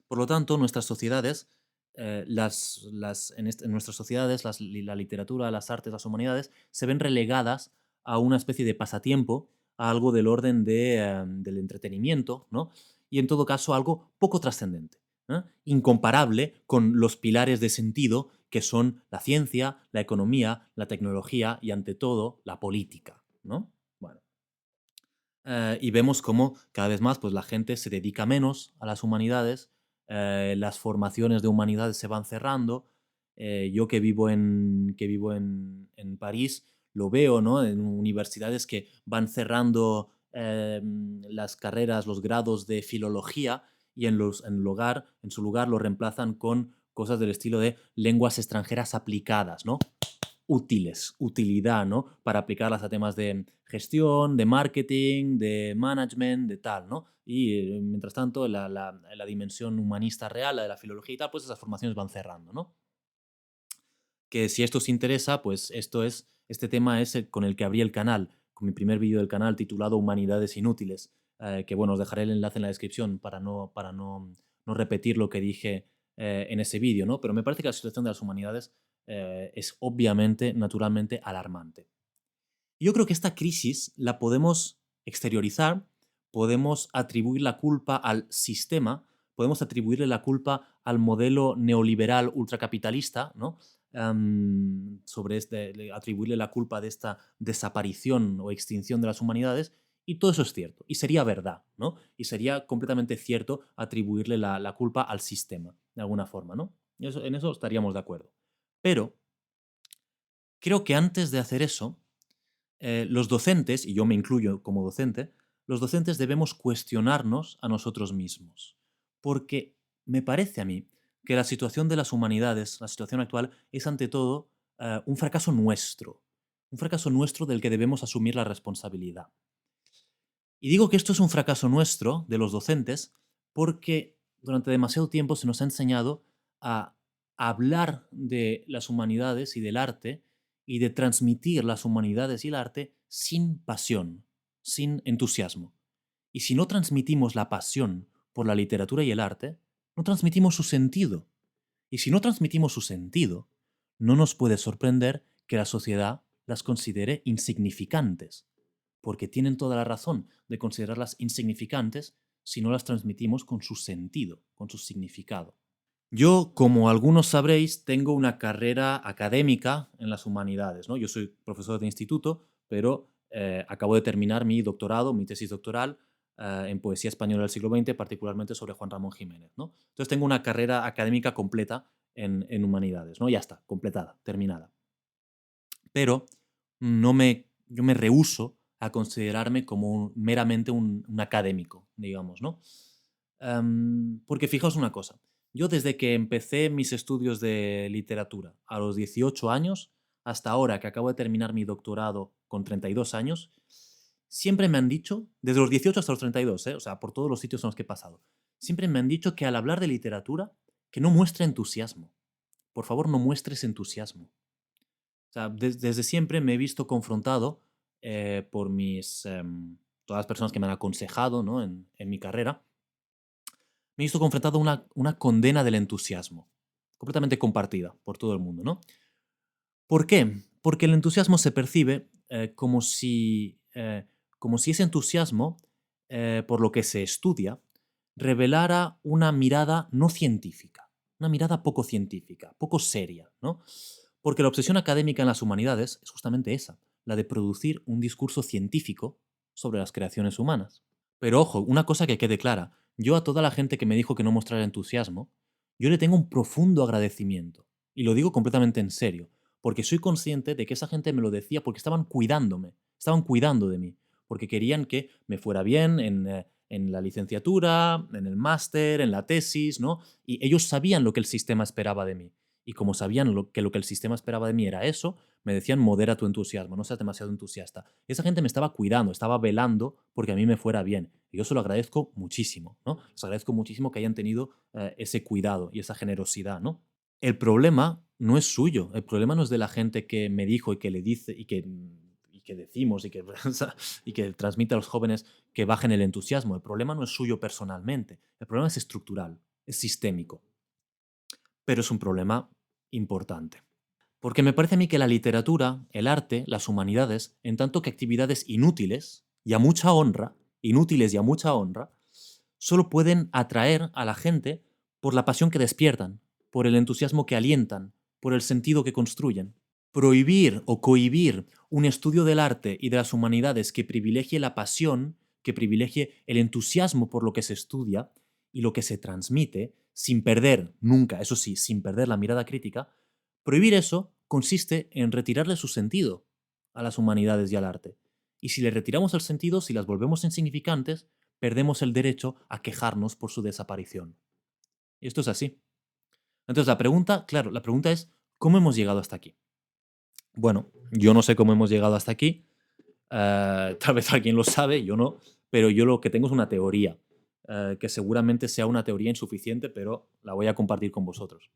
Por lo tanto, nuestras sociedades, en nuestras sociedades, la literatura, las artes, las humanidades, se ven relegadas a una especie de pasatiempo, a algo del orden del entretenimiento, ¿no? Y en todo caso, algo poco trascendente, ¿eh? Incomparable con los pilares de sentido que son la ciencia, la economía, la tecnología y, ante todo, la política, ¿no? Bueno, y vemos cómo cada vez más pues, la gente se dedica menos a las humanidades, las formaciones de humanidades se van cerrando. Yo que vivo en París lo veo, ¿no? En universidades que van cerrando las carreras, los grados de filología y en su lugar lo reemplazan con cosas del estilo de lenguas extranjeras aplicadas, ¿no? Útiles, utilidad, ¿no? Para aplicarlas a temas de gestión, de marketing, de management, de tal, ¿no? Y mientras tanto, la dimensión humanista real, la de la filología y tal, pues esas formaciones van cerrando, ¿no? Que si esto os interesa, pues este tema es el con el que abrí el canal, con mi primer vídeo del canal titulado Humanidades inútiles, que bueno, os dejaré el enlace en la descripción para no repetir lo que dije en ese vídeo, ¿no? Pero me parece que la situación de las humanidades es obviamente, naturalmente, alarmante. Yo creo que esta crisis la podemos exteriorizar, podemos atribuir la culpa al sistema, podemos atribuirle la culpa al modelo neoliberal ultracapitalista, ¿no? Atribuirle la culpa de esta desaparición o extinción de las humanidades, y todo eso es cierto, y sería verdad, ¿no? Y sería completamente cierto atribuirle la culpa al sistema, de alguna forma, ¿no? En eso estaríamos de acuerdo. Pero creo que antes de hacer eso, los docentes, y yo me incluyo como docente, los docentes debemos cuestionarnos a nosotros mismos. Porque me parece a mí que la situación de las humanidades, la situación actual, es ante todo un fracaso nuestro del que debemos asumir la responsabilidad. Y digo que esto es un fracaso nuestro, de los docentes, porque durante demasiado tiempo se nos ha enseñado a hablar de las humanidades y del arte y de transmitir las humanidades y el arte sin pasión, sin entusiasmo. Y si no transmitimos la pasión por la literatura y el arte, no transmitimos su sentido. Y si no transmitimos su sentido, no nos puede sorprender que la sociedad las considere insignificantes, porque tienen toda la razón de considerarlas insignificantes si no las transmitimos con su sentido, con su significado. Yo, como algunos sabréis, tengo una carrera académica en las humanidades, ¿no? Yo soy profesor de instituto, pero acabo de terminar mi doctorado, mi tesis doctoral en poesía española del siglo XX, particularmente sobre Juan Ramón Jiménez, ¿no? Entonces tengo una carrera académica completa en humanidades, ¿no? Ya está, completada, terminada. Pero yo me rehúso a considerarme como meramente un académico, digamos, ¿no? Porque fijaos una cosa, yo desde que empecé mis estudios de literatura a los 18 años, hasta ahora que acabo de terminar mi doctorado con 32 años, siempre me han dicho, desde los 18 hasta los 32, o sea, por todos los sitios en los que he pasado, siempre me han dicho que al hablar de literatura, que no muestre entusiasmo. Por favor, no muestres entusiasmo. O sea, desde siempre me he visto confrontado por todas las personas que me han aconsejado, ¿no? en mi carrera, me he visto confrontado a una condena del entusiasmo, completamente compartida por todo el mundo, ¿no? ¿Por qué? Porque el entusiasmo se percibe como si ese entusiasmo, por lo que se estudia, revelara una mirada no científica, una mirada poco científica, poco seria, ¿no? Porque la obsesión académica en las humanidades es justamente esa, la de producir un discurso científico sobre las creaciones humanas. Pero ojo, una cosa que quede clara, yo a toda la gente que me dijo que no mostrara entusiasmo, yo le tengo un profundo agradecimiento. Y lo digo completamente en serio, porque soy consciente de que esa gente me lo decía porque estaban cuidándome, estaban cuidando de mí, porque querían que me fuera bien en la licenciatura, en el máster, en la tesis, ¿no? Y ellos sabían lo que el sistema esperaba de mí. Y como sabían lo que el sistema esperaba de mí era eso, me decían modera tu entusiasmo, no seas demasiado entusiasta. Esa gente me estaba cuidando, estaba velando porque a mí me fuera bien. Y yo se lo agradezco muchísimo, ¿no? Les agradezco muchísimo que hayan tenido ese cuidado y esa generosidad, ¿no? El problema no es suyo, el problema no es de la gente que me dijo y que le dice y que decimos y que transmite a los jóvenes que bajen el entusiasmo. El problema no es suyo personalmente, el problema es estructural, es sistémico, pero es un problema importante. Porque me parece a mí que la literatura, el arte, las humanidades, en tanto que actividades inútiles y a mucha honra, inútiles y a mucha honra, solo pueden atraer a la gente por la pasión que despiertan, por el entusiasmo que alientan, por el sentido que construyen. Prohibir o cohibir un estudio del arte y de las humanidades que privilegie la pasión, que privilegie el entusiasmo por lo que se estudia y lo que se transmite, sin perder nunca, eso sí, sin perder la mirada crítica, prohibir eso consiste en retirarle su sentido a las humanidades y al arte. Y si le retiramos el sentido, si las volvemos insignificantes, perdemos el derecho a quejarnos por su desaparición. Y esto es así. Entonces la pregunta es, ¿cómo hemos llegado hasta aquí? Bueno, yo no sé cómo hemos llegado hasta aquí, tal vez alguien lo sabe, yo no, pero yo lo que tengo es una teoría, que seguramente sea una teoría insuficiente, pero la voy a compartir con vosotros.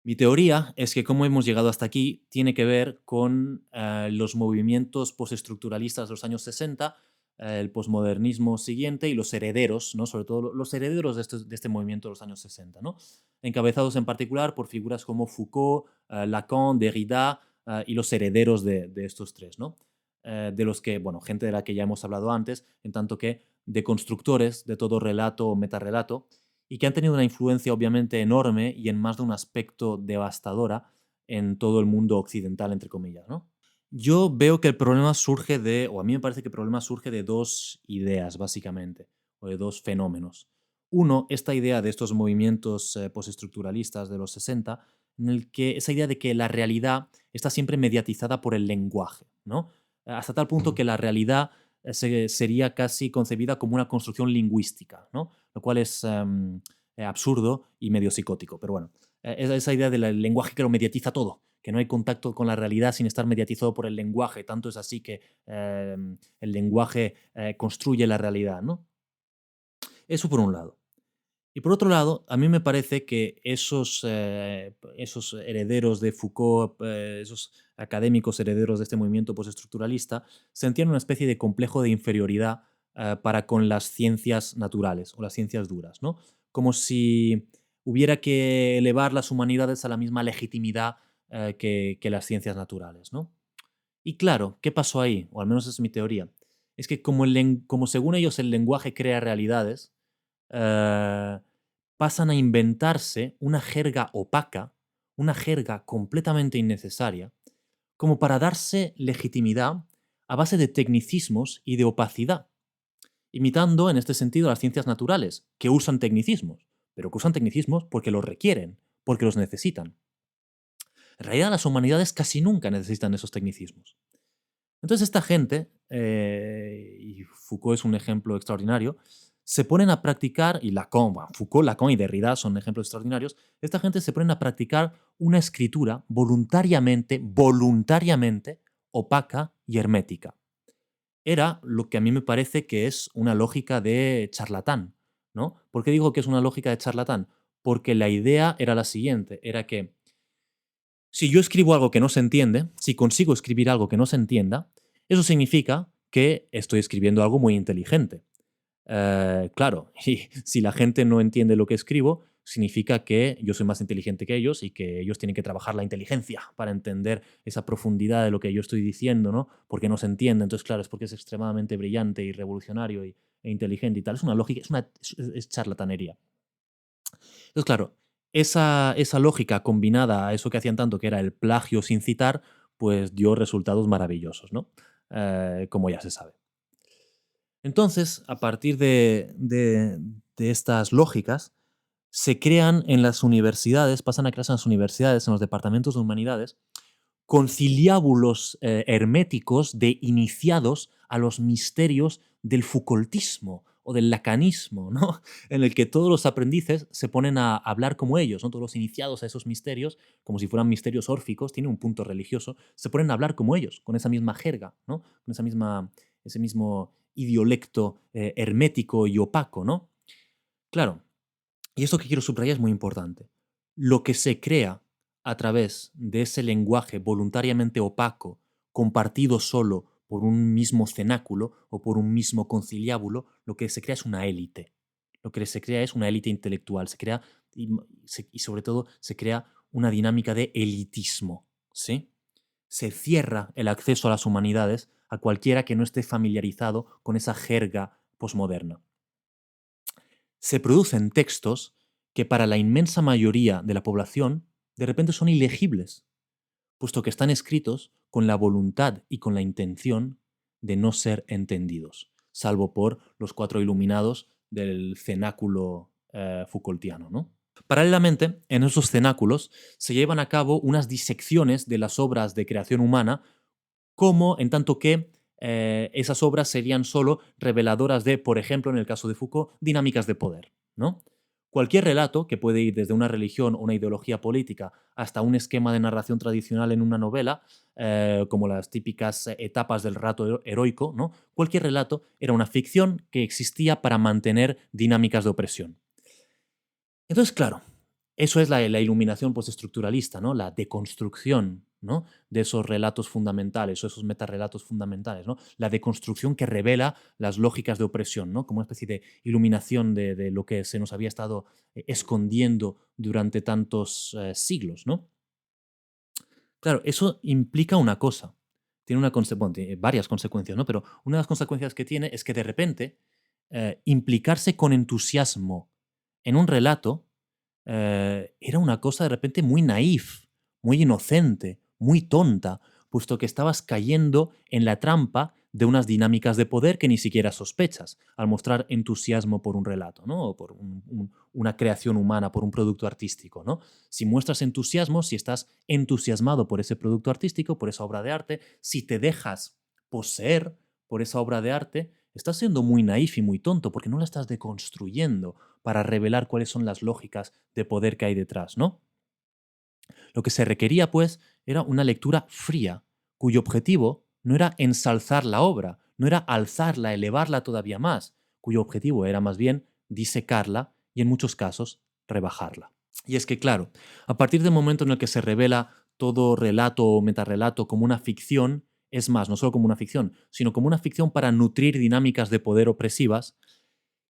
Mi teoría es que cómo hemos llegado hasta aquí tiene que ver con los movimientos postestructuralistas de los años 60, el posmodernismo siguiente y los herederos, ¿no? Sobre todo los herederos de este movimiento de los años 60, ¿no? Encabezados en particular por figuras como Foucault, Lacan, Derrida y los herederos de estos tres, ¿no? De los que, bueno, gente de la que ya hemos hablado antes, en tanto que de constructores de todo relato o metarrelato, y que han tenido una influencia obviamente enorme y en más de un aspecto devastadora en todo el mundo occidental, entre comillas, ¿no? Yo veo que el problema surge o a mí me parece que el problema surge de dos ideas, básicamente, o de dos fenómenos. Uno, esta idea de estos movimientos postestructuralistas de los 60, en el que esa idea de que la realidad está siempre mediatizada por el lenguaje, ¿no? Hasta tal punto que la realidad sería casi concebida como una construcción lingüística, ¿no? Lo cual es absurdo y medio psicótico. Pero bueno, esa idea del lenguaje que lo mediatiza todo, que no hay contacto con la realidad sin estar mediatizado por el lenguaje. Tanto es así que el lenguaje construye la realidad, ¿no? Eso por un lado. Y por otro lado, a mí me parece que esos herederos de Foucault, esos académicos herederos de este movimiento postestructuralista, sentían una especie de complejo de inferioridad para con las ciencias naturales o las ciencias duras, ¿no? Como si hubiera que elevar las humanidades a la misma legitimidad que las ciencias naturales, ¿no? Y claro, ¿qué pasó ahí? O al menos es mi teoría. Es que como según ellos el lenguaje crea realidades, eh, pasan a inventarse una jerga opaca, una jerga completamente innecesaria, como para darse legitimidad a base de tecnicismos y de opacidad, imitando en este sentido las ciencias naturales, que usan tecnicismos, pero que usan tecnicismos porque los requieren, porque los necesitan. En realidad las humanidades casi nunca necesitan esos tecnicismos. Entonces esta gente, y Foucault es un ejemplo extraordinario, se ponen a practicar, y Lacan, bueno, Foucault, Lacan y Derrida son ejemplos extraordinarios, esta gente se ponen a practicar una escritura voluntariamente opaca y hermética. Era lo que a mí me parece que es una lógica de charlatán, ¿no? ¿Por qué digo que es una lógica de charlatán? Porque la idea era la siguiente, era que si yo escribo algo que no se entiende, si consigo escribir algo que no se entienda, eso significa que estoy escribiendo algo muy inteligente. Claro, y si la gente no entiende lo que escribo, significa que yo soy más inteligente que ellos y que ellos tienen que trabajar la inteligencia para entender esa profundidad de lo que yo estoy diciendo, ¿no? Porque no se entiende. Entonces, claro, es porque es extremadamente brillante y revolucionario e inteligente y tal. Es una lógica, es charlatanería. Entonces, claro, esa lógica combinada a eso que hacían tanto, que era el plagio sin citar, pues dio resultados maravillosos, ¿no? Como ya se sabe. Entonces, a partir de estas lógicas, se crean en las universidades, pasan a crearse en las universidades, en los departamentos de humanidades, conciliábulos herméticos de iniciados a los misterios del Foucaultismo o del lacanismo, ¿no? En el que todos los aprendices se ponen a hablar como ellos, ¿no? Todos los iniciados a esos misterios, como si fueran misterios órficos, tiene un punto religioso, se ponen a hablar como ellos, con esa misma jerga, ¿no? Con ese mismo idiolecto hermético y opaco, ¿no? Claro, y esto que quiero subrayar es muy importante. Lo que se crea a través de ese lenguaje voluntariamente opaco, compartido solo por un mismo cenáculo o por un mismo conciliábulo, lo que se crea es una élite. Lo que se crea es una élite intelectual. Se crea, y sobre todo, se crea una dinámica de elitismo. ¿Sí? Se cierra el acceso a las humanidades a cualquiera que no esté familiarizado con esa jerga posmoderna. Se producen textos que para la inmensa mayoría de la población de repente son ilegibles, puesto que están escritos con la voluntad y con la intención de no ser entendidos, salvo por los cuatro iluminados del cenáculo Foucaultiano, ¿no? Paralelamente, en esos cenáculos se llevan a cabo unas disecciones de las obras de creación humana, como en tanto que esas obras serían solo reveladoras de, por ejemplo, en el caso de Foucault, dinámicas de poder, ¿no? Cualquier relato, que puede ir desde una religión o una ideología política hasta un esquema de narración tradicional en una novela, como las típicas etapas del relato heroico, ¿no? Cualquier relato era una ficción que existía para mantener dinámicas de opresión. Entonces, claro, eso es la iluminación postestructuralista, ¿no? La deconstrucción, ¿no? De esos relatos fundamentales o esos metarrelatos fundamentales, ¿no? La deconstrucción que revela las lógicas de opresión, ¿no? Como una especie de iluminación de lo que se nos había estado escondiendo durante tantos siglos, ¿no? Claro, eso implica una cosa. Tiene bueno, tiene varias consecuencias, ¿no? Pero una de las consecuencias que tiene es que de repente implicarse con entusiasmo en un relato era una cosa de repente muy naif, muy inocente, muy tonta, puesto que estabas cayendo en la trampa de unas dinámicas de poder que ni siquiera sospechas al mostrar entusiasmo por un relato, ¿no? O por una creación humana, por un producto artístico, ¿no? Si muestras entusiasmo, si estás entusiasmado por ese producto artístico, por esa obra de arte, si te dejas poseer por esa obra de arte, estás siendo muy naif y muy tonto porque no la estás deconstruyendo para revelar cuáles son las lógicas de poder que hay detrás, ¿no? Lo que se requería, pues, era una lectura fría, cuyo objetivo no era ensalzar la obra, no era alzarla, elevarla todavía más, cuyo objetivo era más bien disecarla y, en muchos casos, rebajarla. Y es que, claro, a partir del momento en el que se revela todo relato o metarrelato como una ficción, es más, no solo como una ficción, sino como una ficción para nutrir dinámicas de poder opresivas,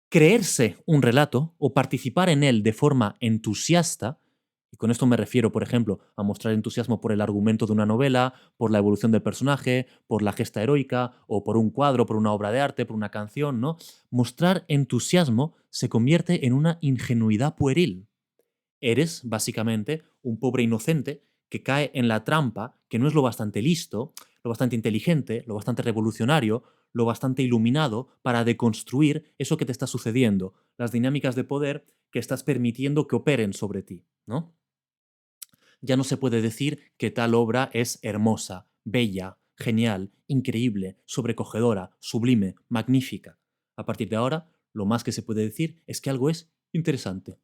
creerse un relato o participar en él de forma entusiasta, y con esto me refiero, por ejemplo, a mostrar entusiasmo por el argumento de una novela, por la evolución del personaje, por la gesta heroica, o por un cuadro, por una obra de arte, por una canción, ¿no? Mostrar entusiasmo se convierte en una ingenuidad pueril. Eres, básicamente, un pobre inocente que cae en la trampa, que no es lo bastante listo, lo bastante inteligente, lo bastante revolucionario, lo bastante iluminado para deconstruir eso que te está sucediendo, las dinámicas de poder que estás permitiendo que operen sobre ti, ¿no? Ya no se puede decir que tal obra es hermosa, bella, genial, increíble, sobrecogedora, sublime, magnífica. A partir de ahora, lo más que se puede decir es que algo es interesante.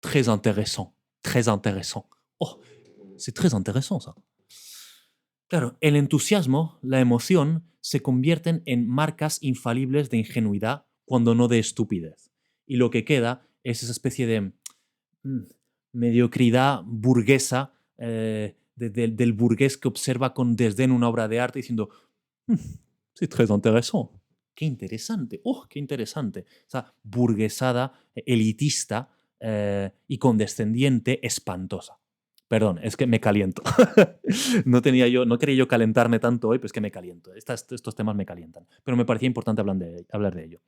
Très intéressant, très intéressant. Oh, c'est très intéressant ça. Claro, el entusiasmo, la emoción, se convierten en marcas infalibles de ingenuidad cuando no de estupidez. Y lo que queda es esa especie de mm, mediocridad burguesa del burgués que observa con desdén una obra de arte diciendo, "Mm, c'est très intéressant. Qué interesante, qué interesante". Esa burguesada elitista y condescendiente espantosa. Perdón, es que me caliento. No quería yo calentarme tanto hoy, pero es que me caliento. Estos temas me calientan. Pero me parecía importante hablar de ello.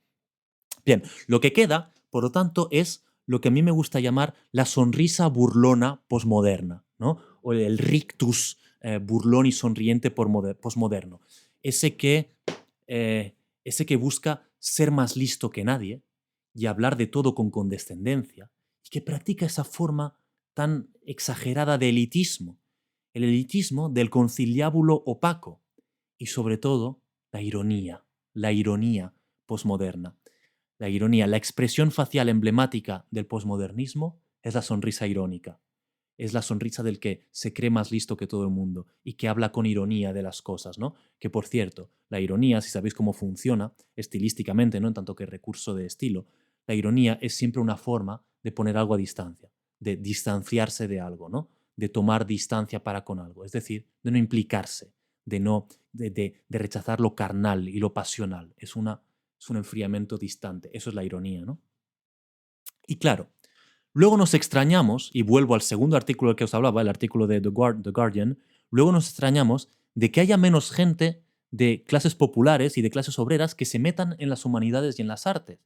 Bien, lo que queda, por lo tanto, es lo que a mí me gusta llamar la sonrisa burlona posmoderna, ¿no? O el rictus burlón y sonriente posmoderno. Ese que, ese que busca ser más listo que nadie y hablar de todo con condescendencia y que practica esa forma tan exagerada de elitismo. El elitismo del conciliábulo opaco y, sobre todo, la ironía posmoderna. La ironía, la expresión facial emblemática del posmodernismo es la sonrisa irónica. Es la sonrisa del que se cree más listo que todo el mundo y que habla con ironía de las cosas, ¿no? Que, por cierto, la ironía, si sabéis cómo funciona estilísticamente, ¿no? En tanto que recurso de estilo, la ironía es siempre una forma de poner algo a distancia, de distanciarse de algo, ¿no? De tomar distancia para con algo, es decir, de no implicarse, de rechazar lo carnal y lo pasional. Es un enfriamiento distante. Eso es la ironía, ¿no? Y claro, luego nos extrañamos, y vuelvo al segundo artículo del que os hablaba, el artículo de The Guardian, luego nos extrañamos de que haya menos gente de clases populares y de clases obreras que se metan en las humanidades y en las artes.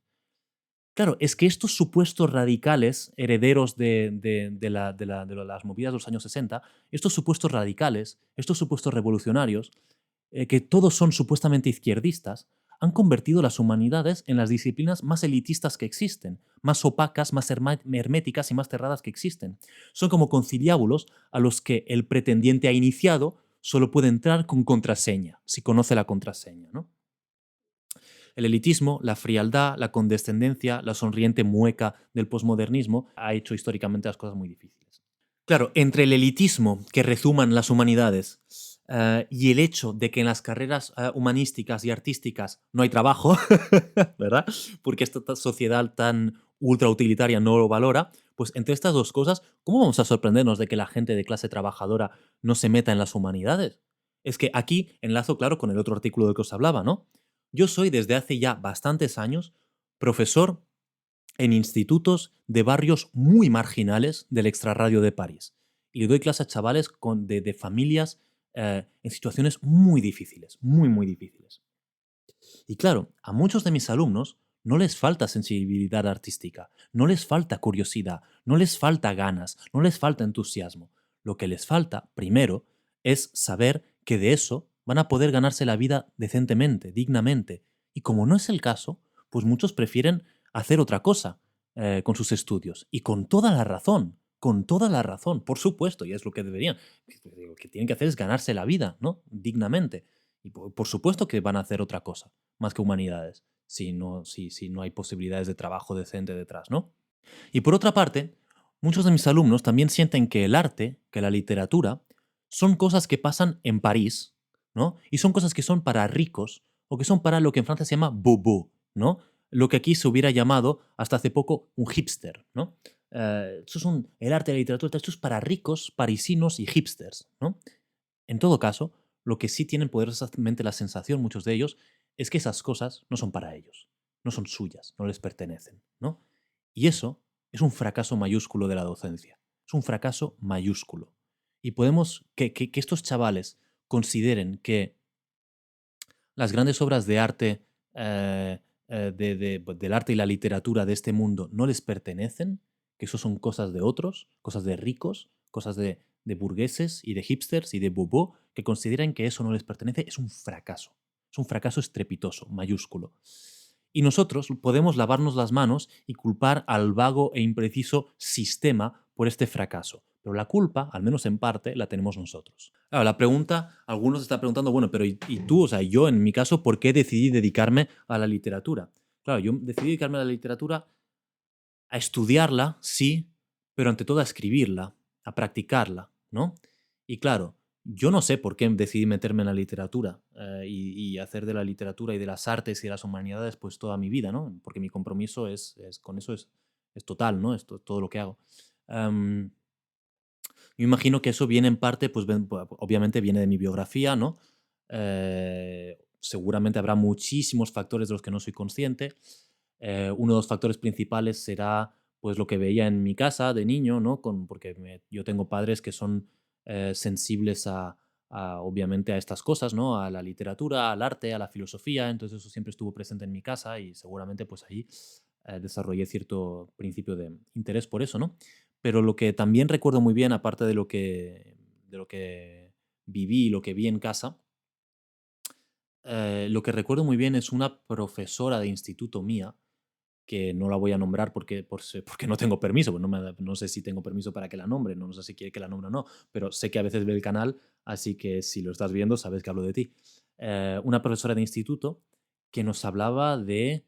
Claro, es que estos supuestos radicales, herederos de las movidas de los años 60, estos supuestos radicales, estos supuestos revolucionarios, que todos son supuestamente izquierdistas, han convertido las humanidades en las disciplinas más elitistas que existen, más opacas, más herméticas y más cerradas que existen. Son como conciliábulos a los que el pretendiente ha iniciado solo puede entrar con contraseña, si conoce la contraseña, ¿no? El elitismo, la frialdad, la condescendencia, la sonriente mueca del posmodernismo ha hecho históricamente las cosas muy difíciles. Claro, entre el elitismo que rezuman las humanidades y el hecho de que en las carreras humanísticas y artísticas no hay trabajo, ¿verdad? Porque esta sociedad tan ultrautilitaria no lo valora, pues entre estas dos cosas, ¿cómo vamos a sorprendernos de que la gente de clase trabajadora no se meta en las humanidades? Es que aquí enlazo, claro, con el otro artículo del que os hablaba, ¿no? Yo soy desde hace ya bastantes años profesor en institutos de barrios muy marginales del extrarradio de París. Y le doy clase a chavales de familias en situaciones muy difíciles, muy, muy difíciles. Y claro, a muchos de mis alumnos no les falta sensibilidad artística, no les falta curiosidad, no les falta ganas, no les falta entusiasmo. Lo que les falta, primero, es saber que de eso van a poder ganarse la vida decentemente, dignamente. Y como no es el caso, pues muchos prefieren hacer otra cosa con sus estudios. Y con toda la razón, por supuesto, y es lo que deberían. Lo que tienen que hacer es ganarse la vida, ¿no? Dignamente. Y por supuesto que van a hacer otra cosa, más que humanidades, si no hay posibilidades de trabajo decente detrás, ¿no? Y por otra parte, muchos de mis alumnos también sienten que el arte, que la literatura, son cosas que pasan en París, ¿no? Y son cosas que son para ricos o que son para lo que en Francia se llama bobo, ¿no? Lo que aquí se hubiera llamado hasta hace poco un hipster, ¿no? El arte y la literatura, esto es para ricos, parisinos y hipsters, ¿no? En todo caso, lo que sí tienen poderosamente la sensación, muchos de ellos, es que esas cosas no son para ellos, no son suyas, no les pertenecen, ¿no? Y eso es un fracaso mayúsculo de la docencia, es un fracaso mayúsculo. Y podemos que estos chavales consideren que las grandes obras de arte, del arte y la literatura de este mundo no les pertenecen, que eso son cosas de otros, cosas de ricos, cosas de burgueses y de hipsters y de bobo, que consideran que eso no les pertenece, es un fracaso. Es un fracaso estrepitoso, mayúsculo. Y nosotros podemos lavarnos las manos y culpar al vago e impreciso sistema por este fracaso. pero la culpa, al menos en parte, la tenemos nosotros. Claro, la pregunta, algunos están preguntando, bueno, pero ¿y tú? O sea, yo en mi caso, ¿por qué decidí dedicarme a la literatura? Claro, yo decidí dedicarme a la literatura a estudiarla, sí, pero ante todo a escribirla, a practicarla, ¿no? Y claro, yo no sé por qué decidí meterme en la literatura y hacer de la literatura y de las artes y de las humanidades pues toda mi vida, ¿no? Porque mi compromiso con eso es total, ¿no? Todo lo que hago. Am, yo imagino que eso viene en parte, pues obviamente viene de mi biografía, ¿no? Seguramente habrá muchísimos factores de los que no soy consciente. Uno de los factores principales será pues lo que veía en mi casa de niño, ¿no? Porque yo tengo padres que son sensibles obviamente a estas cosas, ¿no? A la literatura, al arte, a la filosofía, entonces eso siempre estuvo presente en mi casa y seguramente pues ahí desarrollé cierto principio de interés por eso, ¿no? Pero lo que también recuerdo muy bien, aparte de lo que viví, lo que vi en casa, lo que recuerdo muy bien es una profesora de instituto mía, que no la voy a nombrar porque no tengo permiso, pues no sé si tengo permiso para que la nombre, no sé si quiere que la nombre o no, pero sé que a veces ve el canal, así que si lo estás viendo sabes que hablo de ti. Una profesora de instituto que nos hablaba de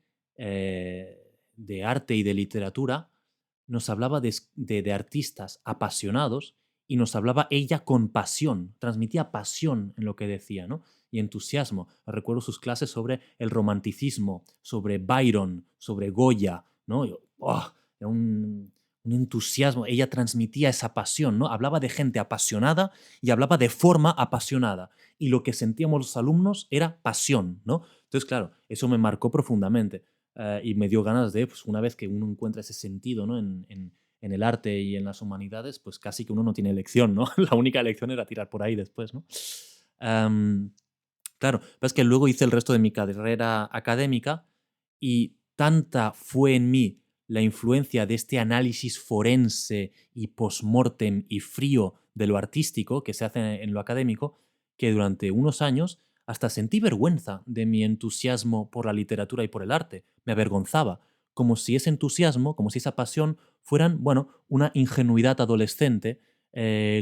arte y de literatura, nos hablaba de artistas apasionados y nos hablaba ella con pasión, transmitía pasión en lo que decía, ¿no? Y entusiasmo. Recuerdo sus clases sobre el romanticismo, sobre Byron, sobre Goya, ¿no? Era un entusiasmo, ella transmitía esa pasión, ¿no? Hablaba de gente apasionada y hablaba de forma apasionada. Y lo que sentíamos los alumnos era pasión, ¿no? Entonces, claro, eso me marcó profundamente y me dio ganas de, pues una vez que uno encuentra ese sentido, ¿no? En el arte y en las humanidades, pues casi que uno no tiene elección, ¿no? La única elección era tirar por ahí después, ¿no? Am, Claro, pero es que luego hice el resto de mi carrera académica y tanta fue en mí la influencia de este análisis forense y post-mortem y frío de lo artístico que se hace en lo académico, que durante unos años hasta sentí vergüenza de mi entusiasmo por la literatura y por el arte. Me avergonzaba, como si ese entusiasmo, como si esa pasión fueran, bueno, una ingenuidad adolescente,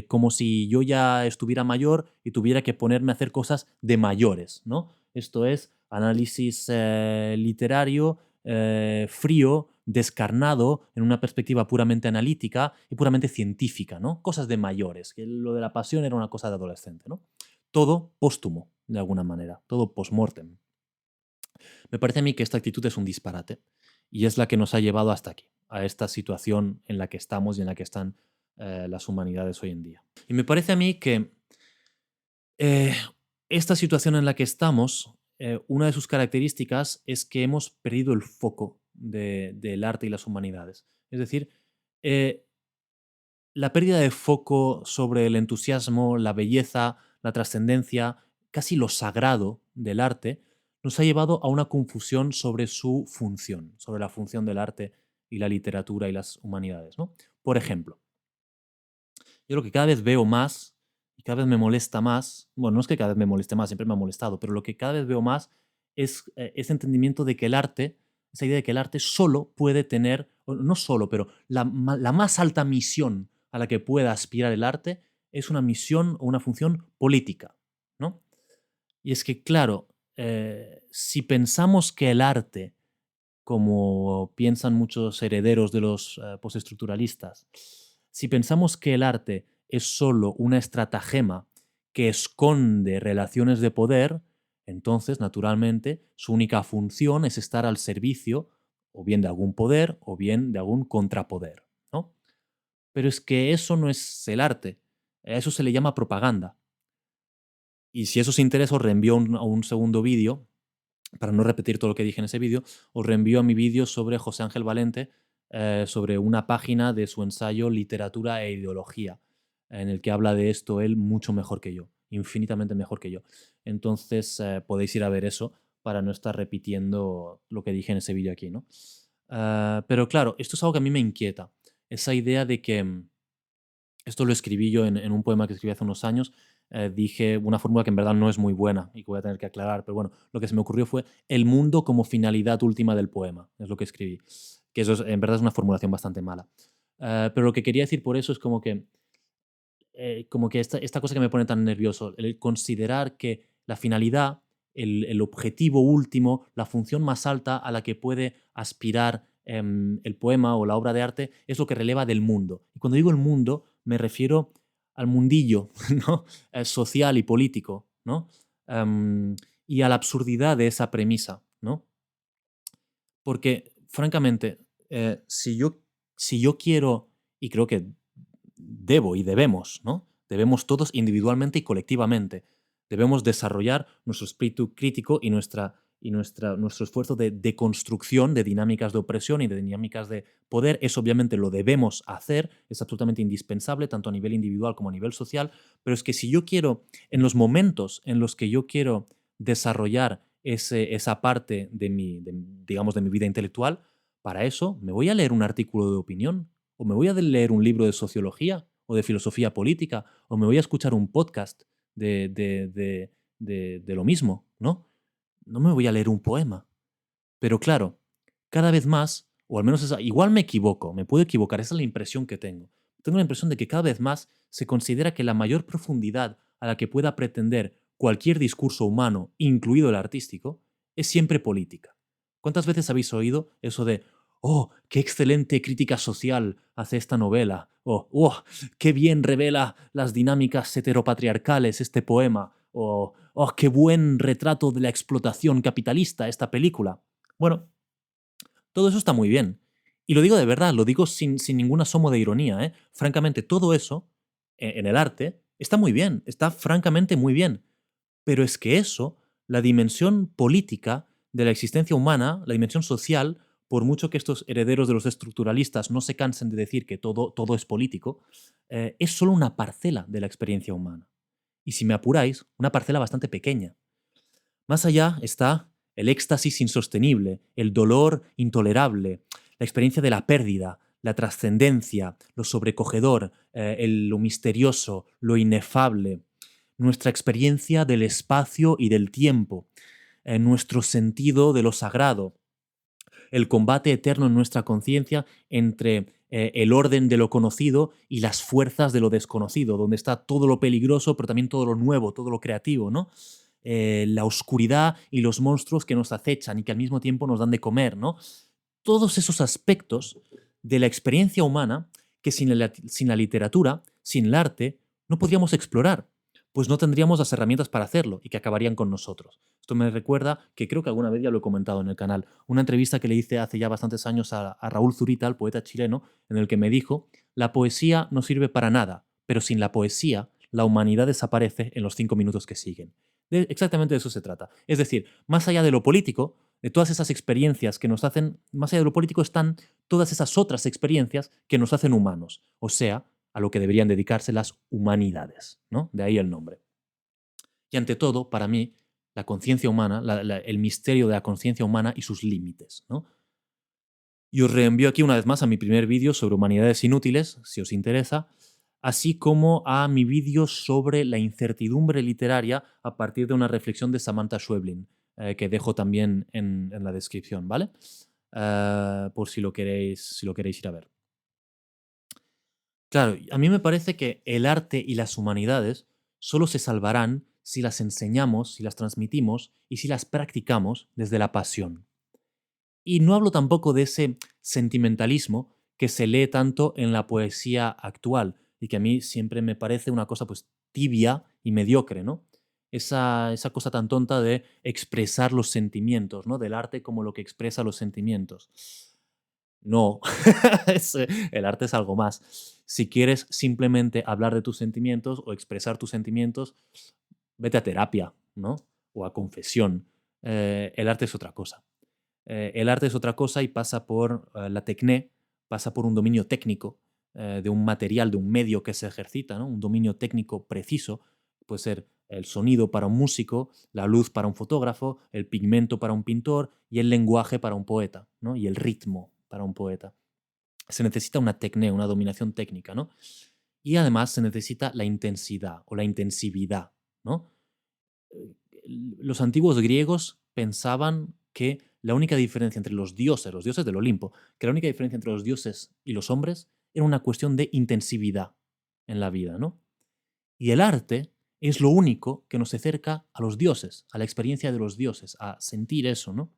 como si yo ya estuviera mayor y tuviera que ponerme a hacer cosas de mayores, ¿no? Esto es análisis literario, frío, descarnado, en una perspectiva puramente analítica y puramente científica, ¿no? Cosas de mayores, que lo de la pasión era una cosa de adolescente, ¿no? Todo póstumo, de alguna manera, todo post-mortem. Me parece a mí que esta actitud es un disparate y es la que nos ha llevado hasta aquí, a esta situación en la que estamos y en la que están las humanidades hoy en día. Y me parece a mí que eh, esta situación en la que estamos, una de sus características es que hemos perdido el foco del arte y las humanidades. Es decir, eh, la pérdida de foco sobre el entusiasmo, la belleza, la trascendencia, casi lo sagrado del arte, nos ha llevado a una confusión sobre su función, sobre la función del arte y la literatura y las humanidades, ¿no? Por ejemplo, yo lo que cada vez veo más y cada vez me molesta más, bueno, no es que cada vez me moleste más, siempre me ha molestado, pero lo que cada vez veo más es ese entendimiento de que el arte, esa idea de que el arte solo puede tener, o no solo, pero la más alta misión a la que pueda aspirar el arte es una misión o una función política, ¿no? Y es que, claro, si pensamos que el arte, como piensan muchos herederos de los postestructuralistas, si pensamos que el arte es solo una estratagema que esconde relaciones de poder, entonces, naturalmente, su única función es estar al servicio o bien de algún poder o bien de algún contrapoder, ¿no? Pero es que eso no es el arte, a eso se le llama propaganda. Y si eso os interesa, os reenvío a un segundo vídeo para no repetir todo lo que dije en ese vídeo, os reenvío a mi vídeo sobre José Ángel Valente, sobre una página de su ensayo Literatura e Ideología, en el que habla de esto él mucho mejor que yo, infinitamente mejor que yo. Entonces podéis ir a ver eso para no estar repitiendo lo que dije en ese vídeo aquí, ¿no? Pero claro, esto es algo que a mí me inquieta, esa idea de que esto lo escribí yo en un poema que escribí hace unos años. Dije una fórmula que en verdad no es muy buena y que voy a tener que aclarar, pero bueno, lo que se me ocurrió fue el mundo como finalidad última del poema, es lo que escribí. Que eso en verdad es una formulación bastante mala. Pero lo que quería decir por eso es como que como que esta cosa que me pone tan nervioso, el considerar que la finalidad, el objetivo último, la función más alta a la que puede aspirar el poema o la obra de arte es lo que releva del mundo. Y cuando digo el mundo, me refiero al mundillo, ¿no? Social y político, ¿no? Em, y a la absurdidad de esa premisa, ¿no? Porque, francamente, si yo quiero, y creo que debo y debemos, ¿no? Debemos todos individualmente y colectivamente. Debemos desarrollar nuestro espíritu crítico y nuestro esfuerzo de deconstrucción de dinámicas de opresión y de dinámicas de poder. Eso obviamente lo debemos hacer, es absolutamente indispensable, tanto a nivel individual como a nivel social, pero es que si yo quiero, en los momentos en los que yo quiero desarrollar esa parte digamos, de mi vida intelectual, para eso me voy a leer un artículo de opinión, o me voy a leer un libro de sociología o de filosofía política, o me voy a escuchar un podcast de lo mismo, ¿no? No me voy a leer un poema. Pero claro, cada vez más, o al menos igual me equivoco, me puedo equivocar, esa es la impresión que tengo. Tengo la impresión de que cada vez más se considera que la mayor profundidad a la que pueda pretender cualquier discurso humano, incluido el artístico, es siempre política. ¿Cuántas veces habéis oído eso de, oh, qué excelente crítica social hace esta novela? O, oh, qué bien revela las dinámicas heteropatriarcales este poema? O, oh, qué buen retrato de la explotación capitalista esta película. Bueno, todo eso está muy bien. Y lo digo de verdad, lo digo sin ningún asomo de ironía. ¿Eh? Francamente, todo eso, en el arte, está muy bien, está francamente muy bien. Pero es que eso, la dimensión política de la existencia humana, la dimensión social, por mucho que estos herederos de los estructuralistas no se cansen de decir que todo es político, es solo una parcela de la experiencia humana. Y si me apuráis, una parcela bastante pequeña. Más allá está el éxtasis insostenible, el dolor intolerable, la experiencia de la pérdida, la trascendencia, lo sobrecogedor, lo misterioso, lo inefable, nuestra experiencia del espacio y del tiempo, nuestro sentido de lo sagrado, el combate eterno en nuestra conciencia entre el orden de lo conocido y las fuerzas de lo desconocido, donde está todo lo peligroso, pero también todo lo nuevo, todo lo creativo, ¿no? La oscuridad y los monstruos que nos acechan y que al mismo tiempo nos dan de comer, ¿no? Todos esos aspectos de la experiencia humana que sin la literatura, sin el arte, no podríamos explorar, pues no tendríamos las herramientas para hacerlo y que acabarían con nosotros. Esto me recuerda, que creo que alguna vez ya lo he comentado en el canal, una entrevista que le hice hace ya bastantes años a Raúl Zurita, el poeta chileno, en el que me dijo, la poesía no sirve para nada, pero sin la poesía, la humanidad desaparece en los 5 minutos que siguen. Exactamente de eso se trata. Es decir, más allá de lo político, de todas esas experiencias que nos hacen, más allá de lo político están todas esas otras experiencias que nos hacen humanos, o sea, a lo que deberían dedicarse las humanidades, ¿no? De ahí el nombre. Y ante todo, para mí, la conciencia humana, el misterio de la conciencia humana y sus límites, ¿no? Y os reenvío aquí una vez más a mi primer vídeo sobre humanidades inútiles, si os interesa, así como a mi vídeo sobre la incertidumbre literaria a partir de una reflexión de Samantha Schweblin, que dejo también en la descripción, ¿vale? Por si lo queréis ir a ver. Claro, a mí me parece que el arte y las humanidades solo se salvarán si las enseñamos, si las transmitimos y si las practicamos desde la pasión. Y no hablo tampoco de ese sentimentalismo que se lee tanto en la poesía actual y que a mí siempre me parece una cosa pues tibia y mediocre, ¿no? Esa cosa tan tonta de expresar los sentimientos, ¿no? Del arte como lo que expresa los sentimientos. No, el arte es algo más. Si quieres simplemente hablar de tus sentimientos o expresar tus sentimientos, vete a terapia, ¿no? O a confesión. El arte es otra cosa. El arte es otra cosa y pasa por la tecné, pasa por un dominio técnico de un material, de un medio que se ejercita, ¿no? Un dominio técnico preciso. Puede ser el sonido para un músico, la luz para un fotógrafo, el pigmento para un pintor y el lenguaje para un poeta, ¿no? Y el ritmo para un poeta. Se necesita una tecné, una dominación técnica, ¿no? Y además se necesita la intensidad o la intensividad, ¿no? Los antiguos griegos pensaban que la única diferencia entre los dioses del Olimpo, que la única diferencia entre los dioses y los hombres era una cuestión de intensividad en la vida, ¿no? Y el arte es lo único que nos acerca a los dioses, a la experiencia de los dioses, a sentir eso, ¿no?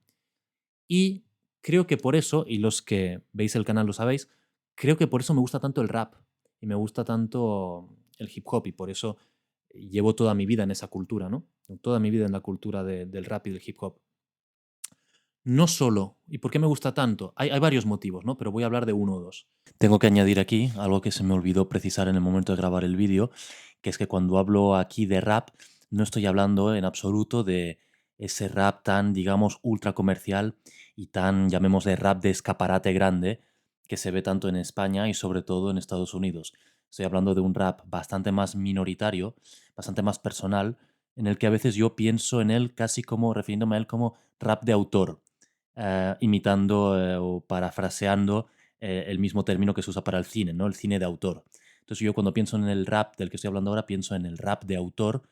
Y creo que por eso, y los que veis el canal lo sabéis, creo que por eso me gusta tanto el rap y me gusta tanto el hip hop y por eso llevo toda mi vida en esa cultura, ¿no? Toda mi vida en la cultura del rap y del hip hop. No solo, ¿y por qué me gusta tanto? Hay varios motivos, ¿no? Pero voy a hablar de uno o dos. Tengo que añadir aquí algo que se me olvidó precisar en el momento de grabar el vídeo, que es que cuando hablo aquí de rap, no estoy hablando en absoluto de ese rap tan, digamos, ultra comercial y tan, llamémosle, rap de escaparate grande que se ve tanto en España y sobre todo en Estados Unidos. Estoy hablando de un rap bastante más minoritario, bastante más personal, en el que a veces yo pienso en él casi como, refiriéndome a él como rap de autor, imitando o parafraseando el mismo término que se usa para el cine, ¿no? El cine de autor. Entonces yo cuando pienso en el rap del que estoy hablando ahora, pienso en el rap de autor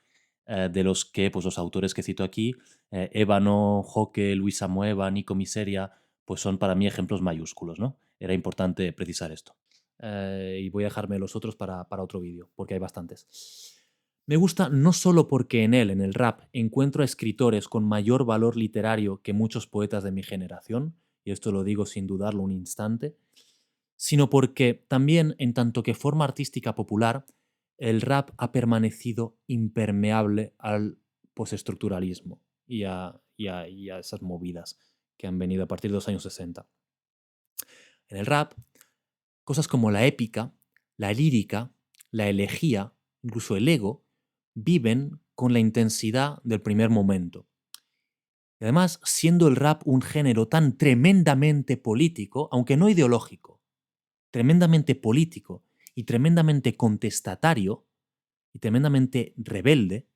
de los que, pues los autores que cito aquí, Ébano, Joque, Luis Samueva, Nico Miseria, pues son para mí ejemplos mayúsculos, ¿no? Era importante precisar esto. Y voy a dejarme los otros para otro vídeo, porque hay bastantes. Me gusta no solo porque en él, en el rap, encuentro a escritores con mayor valor literario que muchos poetas de mi generación, y esto lo digo sin dudarlo un instante, sino porque también, en tanto que forma artística popular, el rap ha permanecido impermeable al postestructuralismo y a esas movidas que han venido a partir de los años 60. En el rap, cosas como la épica, la lírica, la elegía, incluso el ego, viven con la intensidad del primer momento. Y además, siendo el rap un género tan tremendamente político, aunque no ideológico, tremendamente político y tremendamente contestatario y tremendamente rebelde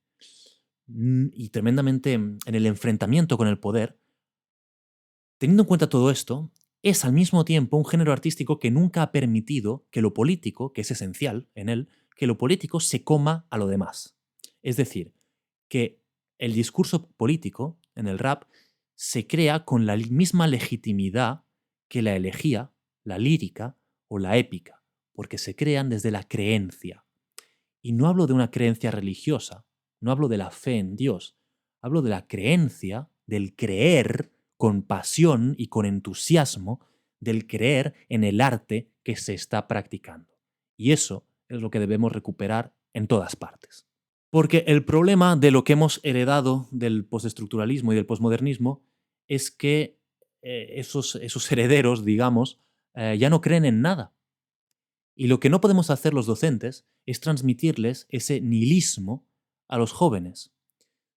y tremendamente en el enfrentamiento con el poder, teniendo en cuenta todo esto, es al mismo tiempo un género artístico que nunca ha permitido que lo político, que es esencial en él, que lo político se coma a lo demás. Es decir, que el discurso político en el rap se crea con la misma legitimidad que la elegía, la lírica o la épica, porque se crean desde la creencia. Y no hablo de una creencia religiosa, no hablo de la fe en Dios, hablo de la creencia, del creer con pasión y con entusiasmo, del creer en el arte que se está practicando. Y eso es lo que debemos recuperar en todas partes. Porque el problema de lo que hemos heredado del postestructuralismo y del posmodernismo es que esos herederos, digamos, ya no creen en nada. Y lo que no podemos hacer los docentes es transmitirles ese nihilismo a los jóvenes.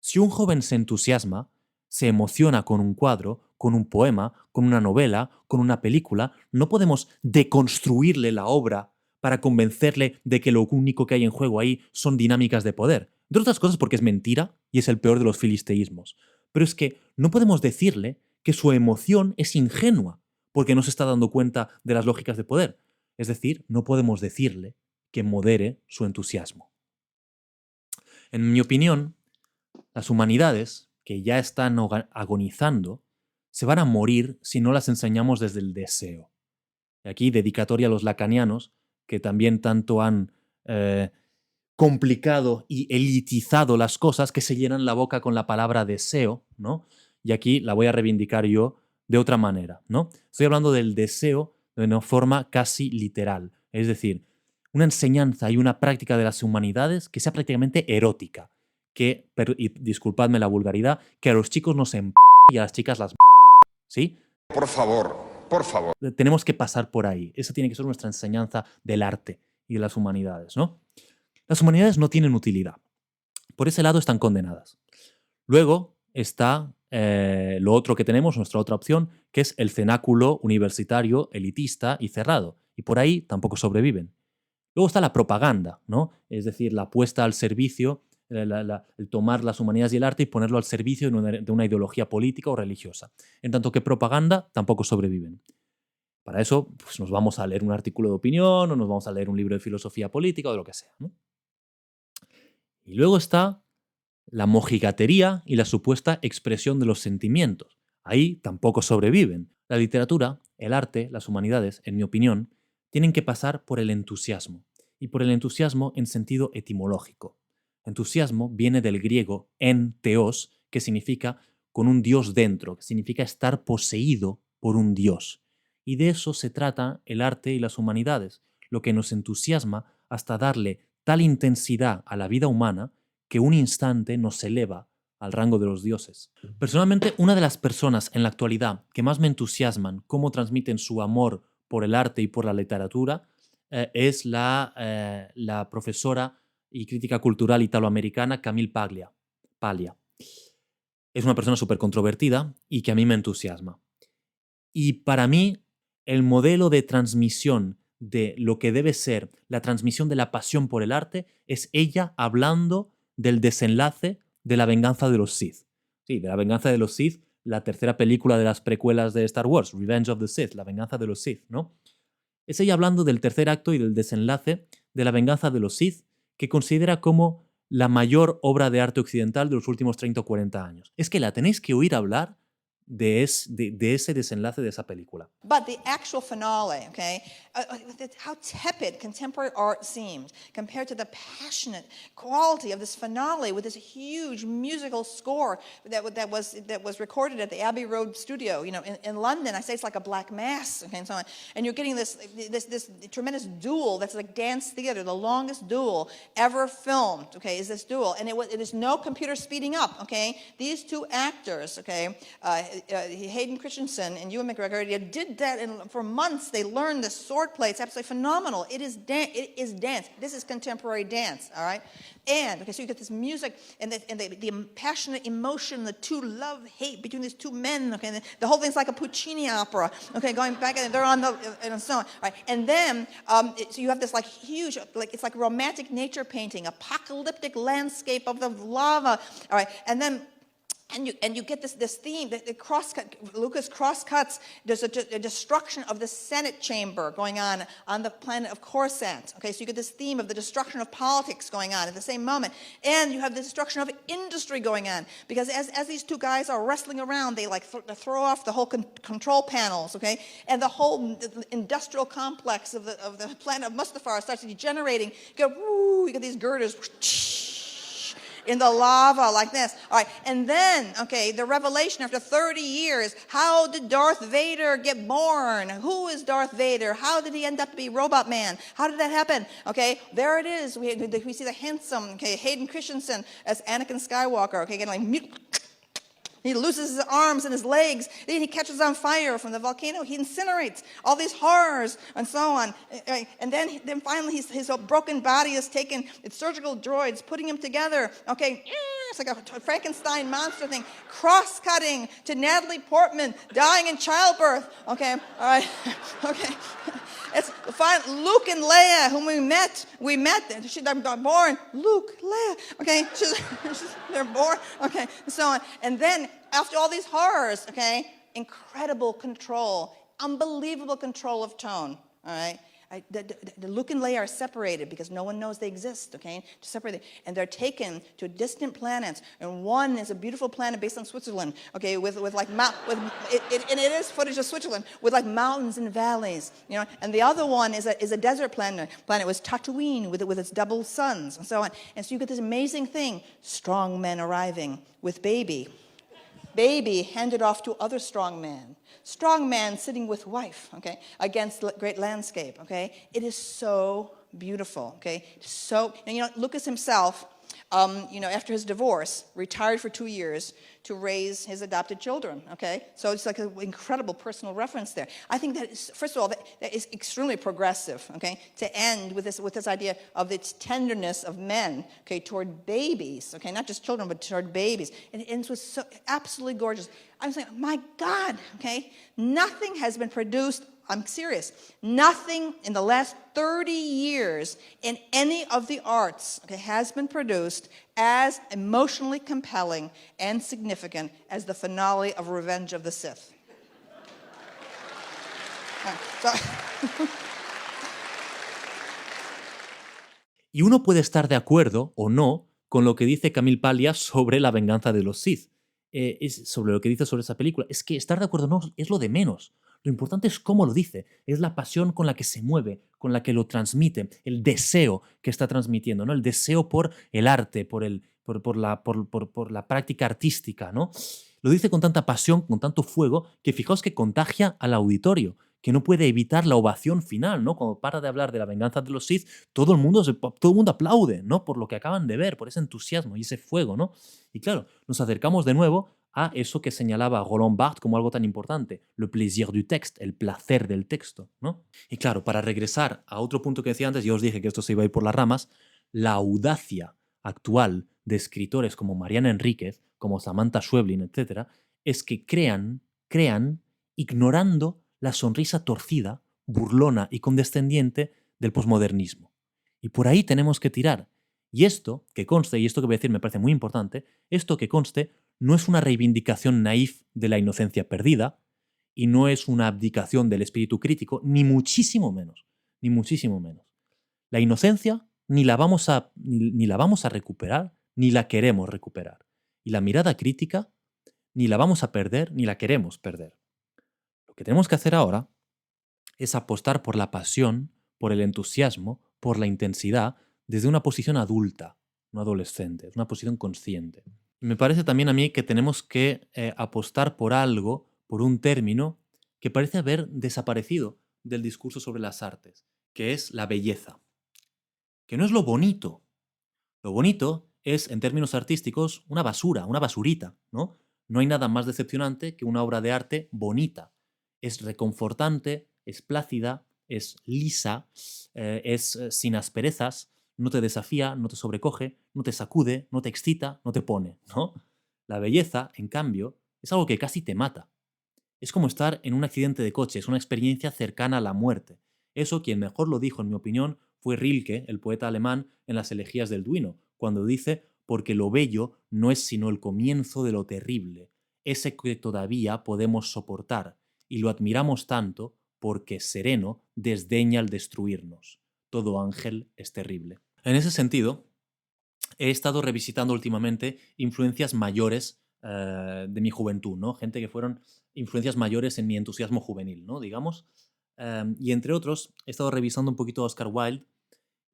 Si un joven se entusiasma, se emociona con un cuadro, con un poema, con una novela, con una película, no podemos deconstruirle la obra para convencerle de que lo único que hay en juego ahí son dinámicas de poder. Entre otras cosas porque es mentira y es el peor de los filisteísmos. Pero es que no podemos decirle que su emoción es ingenua porque no se está dando cuenta de las lógicas de poder. Es decir, no podemos decirle que modere su entusiasmo. En mi opinión, las humanidades, que ya están agonizando, se van a morir si no las enseñamos desde el deseo. Y aquí, dedicatoria a los lacanianos, que también tanto han complicado y elitizado las cosas, que se llenan la boca con la palabra deseo, ¿no? Y aquí la voy a reivindicar yo de otra manera, ¿no? Estoy hablando del deseo de una forma casi literal. Es decir, una enseñanza y una práctica de las humanidades que sea prácticamente erótica. Y disculpadme la vulgaridad, que a los chicos nos y a las chicas las ¿sí? Por favor, por favor. Tenemos que pasar por ahí. Esa tiene que ser nuestra enseñanza del arte y de las humanidades, ¿no? Las humanidades no tienen utilidad. Por ese lado están condenadas. Luego está lo otro que tenemos, nuestra otra opción, que es el cenáculo universitario, elitista y cerrado. Y por ahí tampoco sobreviven. Luego está la propaganda, ¿no? Es decir, la puesta al servicio, el tomar las humanidades y el arte y ponerlo al servicio de una ideología política o religiosa. En tanto que propaganda tampoco sobreviven. Para eso pues nos vamos a leer un artículo de opinión o nos vamos a leer un libro de filosofía política o de lo que sea, ¿no? Y luego está la mojigatería y la supuesta expresión de los sentimientos. Ahí tampoco sobreviven. La literatura, el arte, las humanidades, en mi opinión, tienen que pasar por el entusiasmo. y por el entusiasmo en sentido etimológico. Entusiasmo viene del griego en teos, que significa con un dios dentro, que significa estar poseído por un dios. Y de eso se trata el arte y las humanidades, lo que nos entusiasma hasta darle tal intensidad a la vida humana que un instante nos eleva al rango de los dioses. Personalmente, una de las personas en la actualidad que más me entusiasman cómo transmiten su amor por el arte y por la literatura es la profesora y crítica cultural italoamericana Camille Paglia. Es una persona súper controvertida y que a mí me entusiasma. Y para mí, el modelo de transmisión de lo que debe ser la transmisión de la pasión por el arte es ella hablando del desenlace de La venganza de los Sith. Sí, de La venganza de los Sith, la tercera película de las precuelas de Star Wars, Revenge of the Sith, La venganza de los Sith, ¿no? Es ella hablando del tercer acto y del desenlace de La venganza de los Sith, que considera como la mayor obra de arte occidental de los últimos 30 o 40 años. Es que la tenéis que oír hablar de ese desenlace de esa película. But the actual finale, okay, how tepid contemporary art seems compared to the passionate quality of this finale with this huge musical score that was recorded at the Abbey Road studio, in London. I say it's like a black mass, okay, and so on. And you're getting this tremendous duel that's like dance theater, the longest duel ever filmed, okay, is this duel. And it is no computer speeding up, okay. These two actors, okay, Hayden Christensen and Ewan McGregor, they did that, and for months they learned this sword play. It's absolutely phenomenal. It is dance. This is contemporary dance, all right? And, okay, so you get this music and the passionate emotion, the two love-hate between these two men, okay? And the whole thing's like a Puccini opera, okay, going back, and they're on the, and so on, right? And then, so you have this like huge, like it's like romantic nature painting, apocalyptic landscape of the lava, all right? And then, and you get this theme, the crosscut. Lucas crosscuts. There's a destruction of the Senate chamber going on the planet of Coruscant. Okay, so you get this theme of the destruction of politics going on at the same moment, and you have the destruction of industry going on, because as these two guys are wrestling around, they like throw off the whole control panels. Okay, and the whole industrial complex of the planet of Mustafar starts degenerating. You get these girders in the lava like this. All right, and then, okay, the revelation after 30 years, how did Darth Vader get born? Who is Darth Vader? How did he end up to be Robot Man? How did that happen? Okay, there it is. We see the handsome, okay, Hayden Christensen as Anakin Skywalker, okay, getting like he loses his arms and his legs. Then he catches on fire from the volcano. He incinerates all these horrors and so on. And then finally his broken body is taken. It's surgical droids putting him together. Okay, it's like a Frankenstein monster thing. Cross-cutting to Natalie Portman dying in childbirth. Okay, all right, okay. It's fine. Luke and Leia, whom we met. They're born. Luke, Leia. Okay, they're born. Okay, and so on. And then after all these horrors, okay, incredible control, unbelievable control of tone. All right. The Luke and Leia are separated because no one knows they exist, okay? Separated. And they're taken to distant planets. And one is a beautiful planet based on Switzerland, okay, with like, and it is footage of Switzerland, with like mountains and valleys, And the other one is a desert planet with Tatooine, with its double suns, and so on. And so you get this amazing thing, strong men arriving with baby. Baby handed off to other strong man. Strong man sitting with wife, okay, against great landscape, okay. It is so beautiful, okay. So, and Lucas himself, after his divorce, retired for 2 years to raise his adopted children, okay? So it's like an incredible personal reference there. I think that is, first of all, that is extremely progressive, okay? To end with this idea of its tenderness of men, okay, toward babies, okay? Not just children, but toward babies. And it ends with so absolutely gorgeous. I'm saying, my God, okay? Nothing has been produced, I'm serious, nothing in the last 30 years in any of the arts, okay, has been produced as emotionally compelling and significant as the finale of Revenge of the Sith. Y uno puede estar de acuerdo o no con lo que dice Camille Paglia sobre La venganza de los Sith. Sobre lo que dice sobre esa película. Es que estar de acuerdo o no es lo de menos. Lo importante es cómo lo dice, es la pasión con la que se mueve, con la que lo transmite, el deseo que está transmitiendo, ¿no? El deseo por el arte, por la práctica artística, ¿no? Lo dice con tanta pasión, con tanto fuego, que fijaos que contagia al auditorio, que no puede evitar la ovación final, ¿no? Cuando para de hablar de la venganza de los Sith, todo el mundo aplaude, ¿no? Por lo que acaban de ver, por ese entusiasmo y ese fuego, ¿no? Y claro, nos acercamos de nuevo a eso que señalaba Roland Barthes como algo tan importante, le plaisir du texte, el placer del texto, ¿no? Y claro, para regresar a otro punto que decía antes, yo os dije que esto se iba a ir por las ramas, la audacia actual de escritores como Mariana Enríquez, como Samantha Schweblin, etc., es que crean ignorando la sonrisa torcida, burlona y condescendiente del posmodernismo. Y por ahí tenemos que tirar. Y esto que conste, y esto que voy a decir me parece muy importante, esto que conste no es una reivindicación naif de la inocencia perdida y no es una abdicación del espíritu crítico, ni muchísimo menos, ni muchísimo menos. La inocencia ni la vamos a recuperar, ni la queremos recuperar. Y la mirada crítica ni la vamos a perder, ni la queremos perder. Lo que tenemos que hacer ahora es apostar por la pasión, por el entusiasmo, por la intensidad, desde una posición adulta, no adolescente, es una posición consciente. Y me parece también a mí que tenemos que apostar por algo, por un término que parece haber desaparecido del discurso sobre las artes, que es la belleza. Que no es lo bonito. Lo bonito es, en términos artísticos, una basura, una basurita, ¿no? No hay nada más decepcionante que una obra de arte bonita. Es reconfortante, es plácida, es lisa, es sin asperezas, no te desafía, no te sobrecoge, no te sacude, no te excita, no te pone, ¿no? La belleza, en cambio, es algo que casi te mata. Es como estar en un accidente de coche, es una experiencia cercana a la muerte. Eso, quien mejor lo dijo, en mi opinión, fue Rilke, el poeta alemán, en las Elegías del Duino, cuando dice: porque lo bello no es sino el comienzo de lo terrible, ese que todavía podemos soportar, y lo admiramos tanto porque sereno desdeña el destruirnos. Todo ángel es terrible. En ese sentido, he estado revisitando últimamente influencias mayores de mi juventud, ¿no? Gente que fueron influencias mayores en mi entusiasmo juvenil, ¿no? Digamos. Y entre otros, he estado revisando un poquito a Oscar Wilde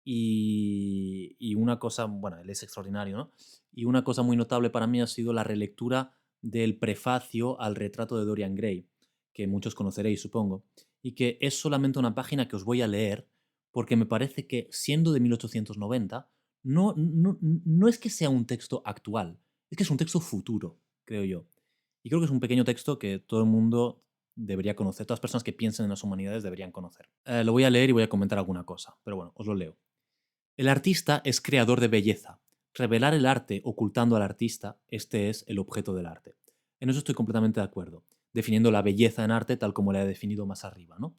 y una cosa, bueno, él es extraordinario, ¿no? Y una cosa muy notable para mí ha sido la relectura del prefacio al retrato de Dorian Gray, que muchos conoceréis, supongo, y que es solamente una página que os voy a leer porque me parece que, siendo de 1890, no es que sea un texto actual, es que es un texto futuro, creo yo. Y creo que es un pequeño texto que todo el mundo debería conocer, todas las personas que piensen en las humanidades deberían conocer. Lo voy a leer y voy a comentar alguna cosa, pero bueno, os lo leo. El artista es creador de belleza. Revelar el arte ocultando al artista, este es el objeto del arte. En eso estoy completamente de acuerdo, definiendo la belleza en arte tal como la he definido más arriba, ¿no?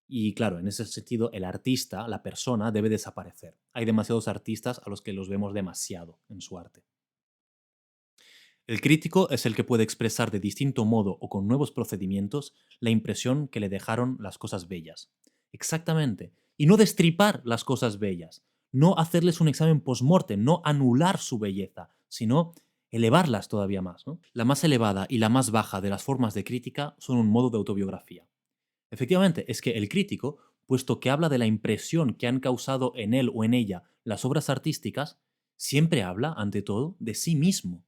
Y claro, en ese sentido, el artista, la persona, debe desaparecer. Hay demasiados artistas a los que los vemos demasiado en su arte. El crítico es el que puede expresar de distinto modo o con nuevos procedimientos la impresión que le dejaron las cosas bellas. Exactamente. Y no destripar las cosas bellas, no hacerles un examen post-mortem, no anular su belleza, sino elevarlas todavía más, ¿no? La más elevada y la más baja de las formas de crítica son un modo de autobiografía. Efectivamente, es que el crítico, puesto que habla de la impresión que han causado en él o en ella las obras artísticas, siempre habla, ante todo, de sí mismo.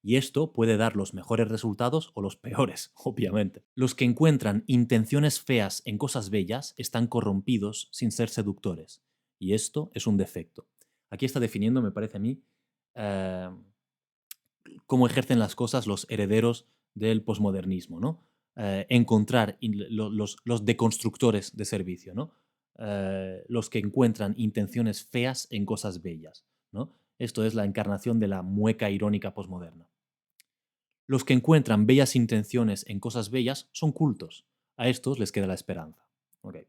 Y esto puede dar los mejores resultados o los peores, obviamente. Los que encuentran intenciones feas en cosas bellas están corrompidos sin ser seductores. Y esto es un defecto. Aquí está definiendo, me parece a mí, eh, cómo ejercen las cosas los herederos del posmodernismo, ¿no? Encontrar los deconstructores de servicio, ¿no? Los que encuentran intenciones feas en cosas bellas, ¿no? Esto es la encarnación de la mueca irónica posmoderna. Los que encuentran bellas intenciones en cosas bellas son cultos. A estos les queda la esperanza. Okay.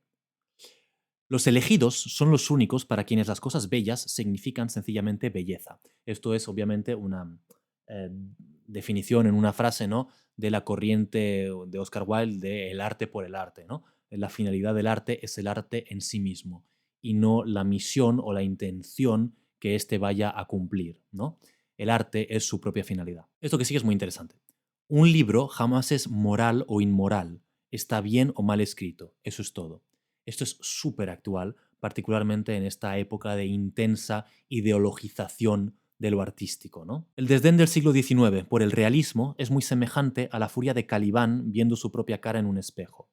Los elegidos son los únicos para quienes las cosas bellas significan sencillamente belleza. Esto es obviamente una definición en una frase, ¿no?, de la corriente de Oscar Wilde de el arte por el arte, ¿no? La finalidad del arte es el arte en sí mismo y no la misión o la intención que éste vaya a cumplir, ¿no? El arte es su propia finalidad. Esto que sigue es muy interesante. Un libro jamás es moral o inmoral. está bien o mal escrito. Eso es todo. Esto es súper actual, particularmente en esta época de intensa ideologización de lo artístico, ¿no? El desdén del siglo XIX por el realismo es muy semejante a la furia de Calibán viendo su propia cara en un espejo.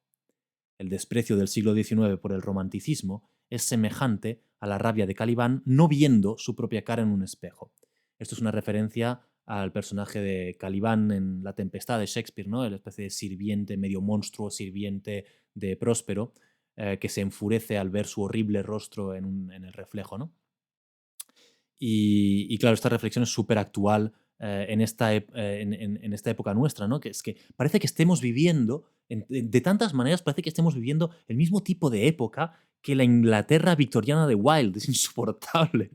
El desprecio del siglo XIX por el romanticismo es semejante a la rabia de Calibán no viendo su propia cara en un espejo. Esto es una referencia al personaje de Calibán en La Tempestad de Shakespeare, ¿no? La especie de sirviente, medio monstruo, sirviente de Próspero, que se enfurece al ver su horrible rostro en el reflejo, ¿no? Y claro, esta reflexión es súper actual en esta época nuestra, ¿no? Que es que parece que estemos viviendo, de tantas maneras, parece que estemos viviendo el mismo tipo de época que la Inglaterra victoriana de Wilde. Es insoportable.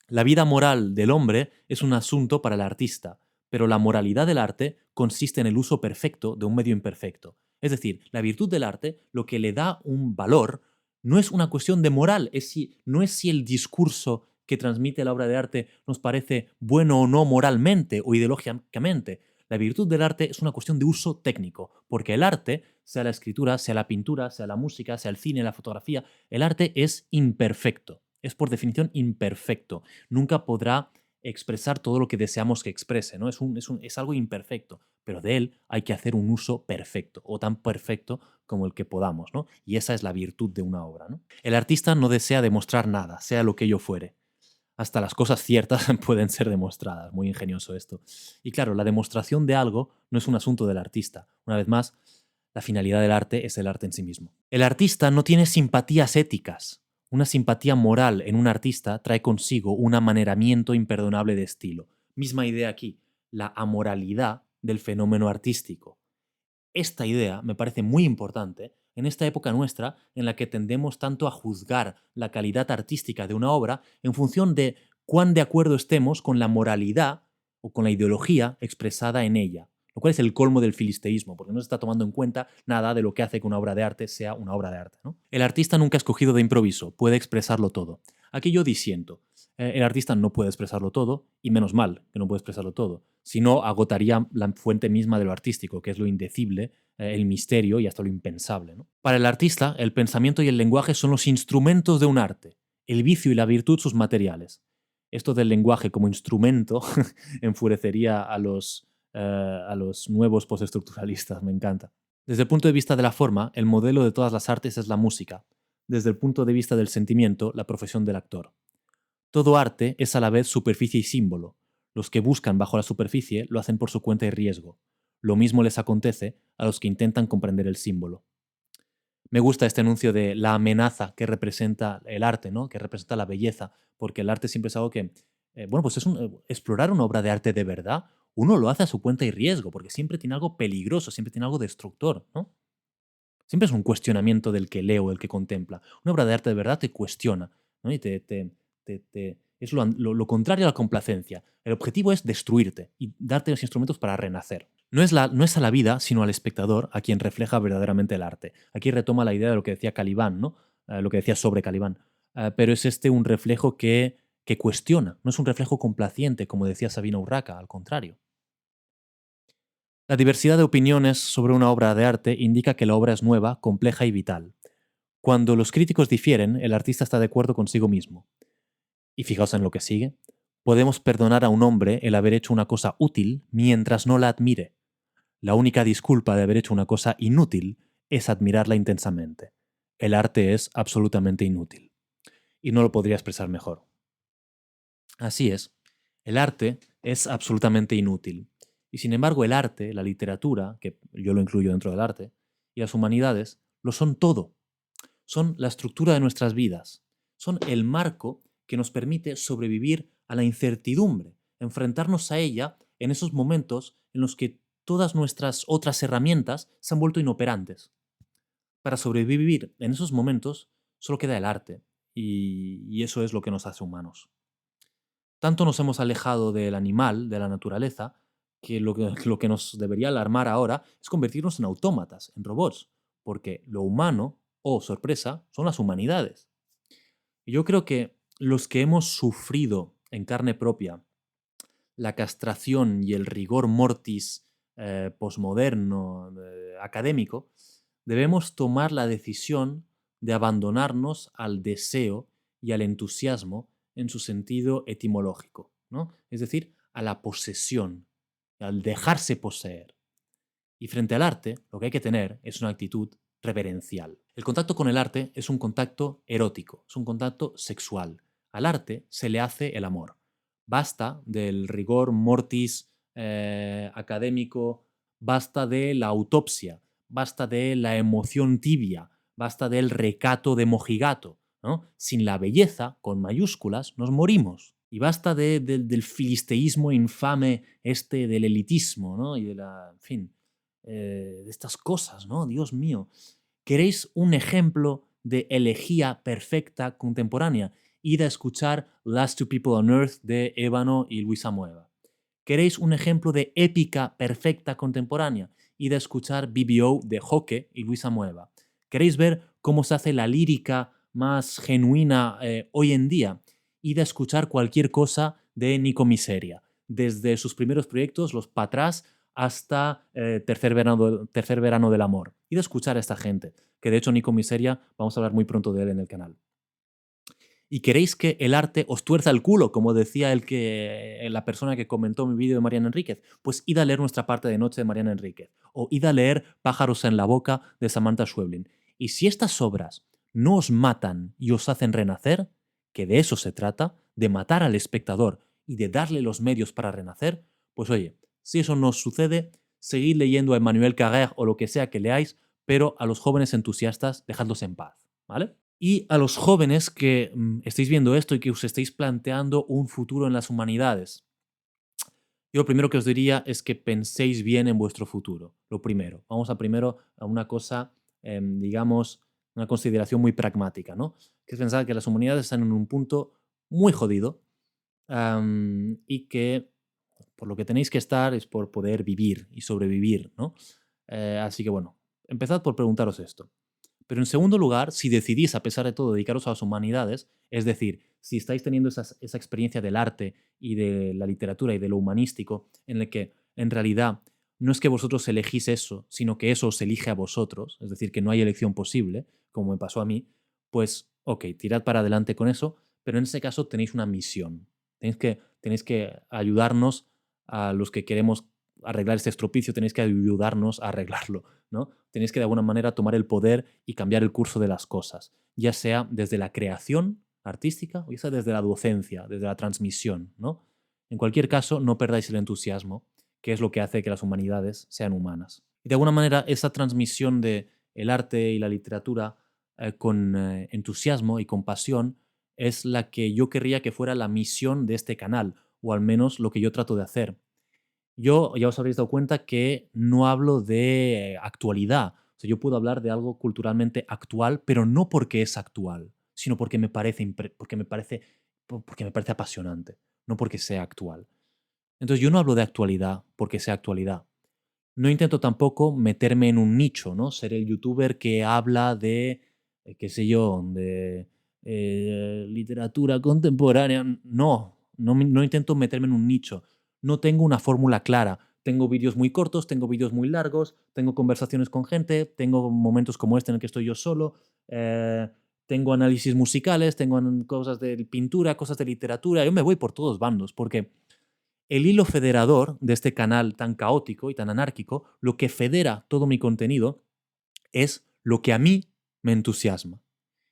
La vida moral del hombre es un asunto para el artista, pero la moralidad del arte consiste en el uso perfecto de un medio imperfecto. Es decir, la virtud del arte, lo que le da un valor, no es una cuestión de moral, no es si el discurso que transmite la obra de arte nos parece bueno o no moralmente o ideológicamente. La virtud del arte es una cuestión de uso técnico, porque el arte, sea la escritura, sea la pintura, sea la música, sea el cine, la fotografía, el arte es imperfecto. Es por definición imperfecto. Nunca podrá expresar todo lo que deseamos que exprese, ¿no? Es algo imperfecto, pero de él hay que hacer un uso perfecto, o tan perfecto como el que podamos, ¿no? Y esa es la virtud de una obra, ¿no? El artista no desea demostrar nada, sea lo que ello fuere. Hasta las cosas ciertas pueden ser demostradas. Muy ingenioso esto. Y claro, la demostración de algo no es un asunto del artista. Una vez más, la finalidad del arte es el arte en sí mismo. El artista no tiene simpatías éticas. Una simpatía moral en un artista trae consigo un amaneramiento imperdonable de estilo. Misma idea aquí, la amoralidad del fenómeno artístico. Esta idea me parece muy importante en esta época nuestra en la que tendemos tanto a juzgar la calidad artística de una obra en función de cuán de acuerdo estemos con la moralidad o con la ideología expresada en ella, lo cual es el colmo del filisteísmo, porque no se está tomando en cuenta nada de lo que hace que una obra de arte sea una obra de arte, ¿no? El artista nunca ha escogido de improviso, puede expresarlo todo. Aquí yo disiento. El artista no puede expresarlo todo, y menos mal que no puede expresarlo todo. Si no, agotaría la fuente misma de lo artístico, que es lo indecible, el misterio y hasta lo impensable, ¿no? Para el artista, el pensamiento y el lenguaje son los instrumentos de un arte, el vicio y la virtud sus materiales. Esto del lenguaje como instrumento enfurecería a los nuevos postestructuralistas, me encanta. Desde el punto de vista de la forma, el modelo de todas las artes es la música. Desde el punto de vista del sentimiento, la profesión del actor. Todo arte es a la vez superficie y símbolo. Los que buscan bajo la superficie lo hacen por su cuenta y riesgo. Lo mismo les acontece a los que intentan comprender el símbolo. Me gusta este anuncio de la amenaza que representa el arte, ¿no? Que representa la belleza, porque el arte siempre es algo que, pues explorar una obra de arte de verdad, uno lo hace a su cuenta y riesgo, porque siempre tiene algo peligroso, siempre tiene algo destructor, ¿no? Siempre es un cuestionamiento del que lee o del que contempla. Una obra de arte de verdad te cuestiona, ¿no? Y es lo contrario a la complacencia. El objetivo es destruirte y darte los instrumentos para renacer. No es a la vida, sino al espectador a quien refleja verdaderamente el arte. Aquí retoma la idea de lo que decía Calibán, ¿no? Lo que decía sobre Calibán. Pero es un reflejo que cuestiona, no es un reflejo complaciente, como decía Sabina Urraca, al contrario. La diversidad de opiniones sobre una obra de arte indica que la obra es nueva, compleja y vital. Cuando los críticos difieren, el artista está de acuerdo consigo mismo. Y fijaos en lo que sigue. Podemos perdonar a un hombre el haber hecho una cosa útil mientras no la admire. La única disculpa de haber hecho una cosa inútil es admirarla intensamente. El arte es absolutamente inútil. Y no lo podría expresar mejor. Así es. El arte es absolutamente inútil. Y sin embargo el arte, la literatura, que yo lo incluyo dentro del arte, y las humanidades, lo son todo. Son la estructura de nuestras vidas. Son el marco que nos permite sobrevivir a la incertidumbre, enfrentarnos a ella en esos momentos en los que todas nuestras otras herramientas se han vuelto inoperantes. Para sobrevivir en esos momentos solo queda el arte, y eso es lo que nos hace humanos. Tanto nos hemos alejado del animal, de la naturaleza, que lo que nos debería alarmar ahora es convertirnos en autómatas, en robots, porque lo humano, oh sorpresa, son las humanidades. Y yo creo que los que hemos sufrido en carne propia la castración y el rigor mortis posmoderno, académico, debemos tomar la decisión de abandonarnos al deseo y al entusiasmo en su sentido etimológico, ¿no? Es decir, a la posesión, al dejarse poseer. Y frente al arte, lo que hay que tener es una actitud reverencial. El contacto con el arte es un contacto erótico, es un contacto sexual. Al arte se le hace el amor. Basta del rigor mortis académico, basta de la autopsia, basta de la emoción tibia, basta del recato de mojigato, ¿no? Sin la belleza, con mayúsculas, nos morimos. Y basta del filisteísmo infame del elitismo, ¿no? Y de la, en fin, de estas cosas, ¿no? Dios mío. ¿Queréis un ejemplo de elegía perfecta contemporánea? Id a escuchar Last Two People on Earth de Ébano y Luisa Mueva. ¿Queréis un ejemplo de épica perfecta contemporánea? Id a escuchar BBO de Joque y Luisa Mueva. ¿Queréis ver cómo se hace la lírica más genuina hoy en día? Id a escuchar cualquier cosa de Nico Miseria. Desde sus primeros proyectos, Los Patrás, hasta tercer verano del amor. Id a escuchar a esta gente, que de hecho Nico Miseria, vamos a hablar muy pronto de él en el canal. Y queréis que el arte os tuerza el culo, como decía la persona que comentó mi vídeo de Mariana Enríquez, pues id a leer Nuestra parte de noche de Mariana Enríquez, o id a leer Pájaros en la boca de Samantha Schweblin. Y si estas obras no os matan y os hacen renacer, que de eso se trata, de matar al espectador y de darle los medios para renacer, pues oye, si eso no os sucede, seguid leyendo a Emmanuel Carrère o lo que sea que leáis, pero a los jóvenes entusiastas dejadlos en paz, ¿vale? Y a los jóvenes que estéis viendo esto y que os estéis planteando un futuro en las humanidades, yo lo primero que os diría es que penséis bien en vuestro futuro. Lo primero. Vamos primero a una cosa, digamos, una consideración muy pragmática, ¿no? Que es pensar que las humanidades están en un punto muy jodido y que por lo que tenéis que estar es por poder vivir y sobrevivir, ¿no? Así que bueno, empezad por preguntaros esto. Pero en segundo lugar, si decidís, a pesar de todo, dedicaros a las humanidades, es decir, si estáis teniendo esa experiencia del arte y de la literatura y de lo humanístico, en el que en realidad no es que vosotros elegís eso, sino que eso os elige a vosotros, es decir, que no hay elección posible, como me pasó a mí, pues ok, tirad para adelante con eso, pero en ese caso tenéis una misión. Tenéis que ayudarnos a los que queremos arreglar este estropicio, tenéis que ayudarnos a arreglarlo, ¿no? Tenéis que de alguna manera tomar el poder y cambiar el curso de las cosas, ya sea desde la creación artística o ya sea desde la docencia, desde la transmisión, ¿no? En cualquier caso, no perdáis el entusiasmo, que es lo que hace que las humanidades sean humanas. Y de alguna manera, esa transmisión de el arte y la literatura con entusiasmo y con pasión es la que yo querría que fuera la misión de este canal, o al menos lo que yo trato de hacer. Yo ya os habréis dado cuenta que no hablo de actualidad. O sea, yo puedo hablar de algo culturalmente actual, pero no porque es actual, sino porque me parece, porque me parece apasionante, no porque sea actual. Entonces yo no hablo de actualidad porque sea actualidad. No intento tampoco meterme en un nicho, ¿no? Ser el youtuber que habla de, qué sé yo, de literatura contemporánea. No, no intento meterme en un nicho. No tengo una fórmula clara. Tengo vídeos muy cortos, tengo vídeos muy largos, tengo conversaciones con gente, tengo momentos como este en el que estoy yo solo, tengo análisis musicales, tengo cosas de pintura, cosas de literatura. Yo me voy por todos bandos porque el hilo federador de este canal tan caótico y tan anárquico, lo que federa todo mi contenido, es lo que a mí me entusiasma.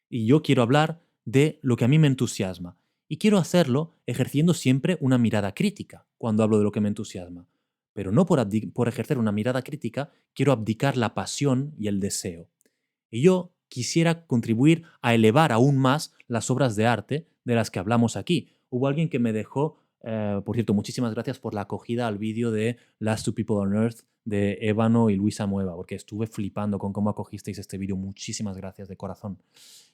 Y yo quiero hablar de lo que a mí me entusiasma. Y quiero hacerlo ejerciendo siempre una mirada crítica cuando hablo de lo que me entusiasma. Pero no por ejercer una mirada crítica, quiero abdicar la pasión y el deseo. Y yo quisiera contribuir a elevar aún más las obras de arte de las que hablamos aquí. Hubo alguien que me dejó, por cierto, muchísimas gracias por la acogida al vídeo de Last Two People on Earth de Ébano y Luisa Mueva, porque estuve flipando con cómo acogisteis este vídeo. Muchísimas gracias de corazón.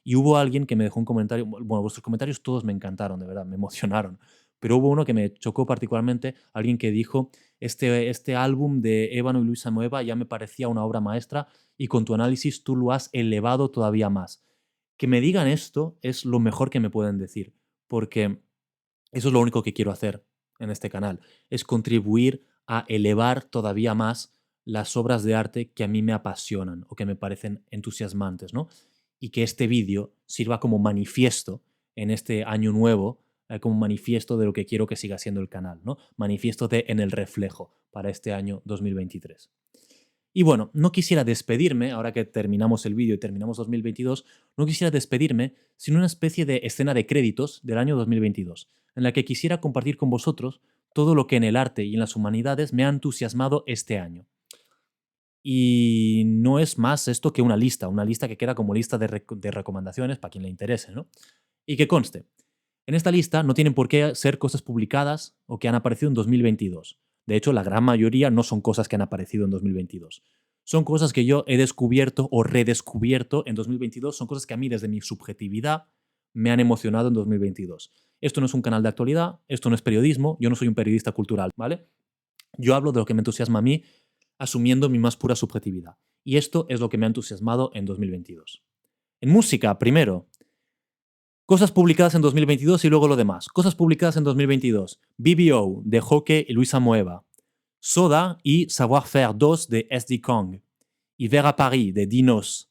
Y hubo alguien que me dejó un comentario, bueno, vuestros comentarios todos me encantaron, de verdad, me emocionaron. Pero hubo uno que me chocó particularmente, alguien que dijo, este álbum de Ébano y Luisa Mueva ya me parecía una obra maestra y con tu análisis tú lo has elevado todavía más. Que me digan esto es lo mejor que me pueden decir, porque eso es lo único que quiero hacer en este canal, es contribuir a elevar todavía más las obras de arte que a mí me apasionan o que me parecen entusiasmantes, ¿no? Y que este vídeo sirva como manifiesto en este año nuevo, como manifiesto de lo que quiero que siga siendo el canal, ¿no? Manifiesto de En el Reflejo para este año 2023. Y bueno, no quisiera despedirme, ahora que terminamos el vídeo y terminamos 2022, no quisiera despedirme sin una especie de escena de créditos del año 2022, en la que quisiera compartir con vosotros todo lo que en el arte y en las humanidades me ha entusiasmado este año. Y no es más esto que una lista que queda como lista de recomendaciones para quien le interese, ¿no? Y que conste, en esta lista no tienen por qué ser cosas publicadas o que han aparecido en 2022. De hecho, la gran mayoría no son cosas que han aparecido en 2022. Son cosas que yo he descubierto o redescubierto en 2022. Son cosas que a mí, desde mi subjetividad, me han emocionado en 2022. Esto no es un canal de actualidad, esto no es periodismo, yo no soy un periodista cultural, ¿vale? Yo hablo de lo que me entusiasma a mí, asumiendo mi más pura subjetividad. Y esto es lo que me ha entusiasmado en 2022. En música, primero, cosas publicadas en 2022 y luego lo demás. Cosas publicadas en 2022. BBO, de Joke y Luisa Moeva. Soda y Savoir-Faire 2, de SD Kong. Y Vera Paris, de Dinos.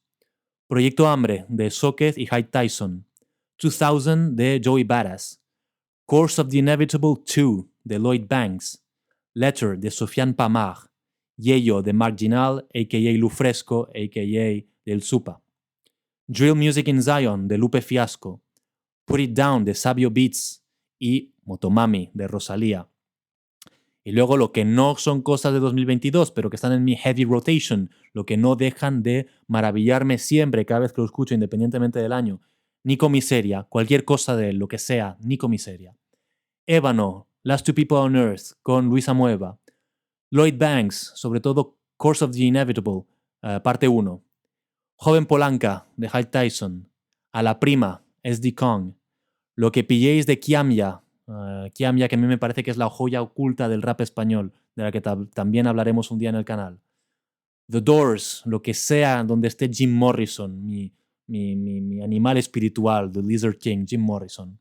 Proyecto Hambre, de Socket y Hyde Tyson. 2000, de Joey Badass. Course of the Inevitable 2, de Lloyd Banks. Letter, de Sofiane Pamar. Yeyo, de Marginal, a.k.a. Lufresco, a.k.a. Del Supa. Drill Music in Zion, de Lupe Fiasco. Put It Down, de Sabio Beats. Y Motomami, de Rosalía. Y luego lo que no son cosas de 2022, pero que están en mi heavy rotation, lo que no dejan de maravillarme siempre cada vez que lo escucho, independientemente del año. Nico Miseria, cualquier cosa de él, lo que sea, Nico Miseria. Ébano, Last Two People on Earth, con Luisa Mueva. Lloyd Banks, sobre todo Course of the Inevitable, parte 1. Joven Polanca, de Hyde Tyson. A la Prima, SD Kong. Lo que pilléis de Kiamya, Kiamya, que a mí me parece que es la joya oculta del rap español, de la que también hablaremos un día en el canal. The Doors, lo que sea donde esté Jim Morrison, mi animal espiritual, The Lizard King, Jim Morrison.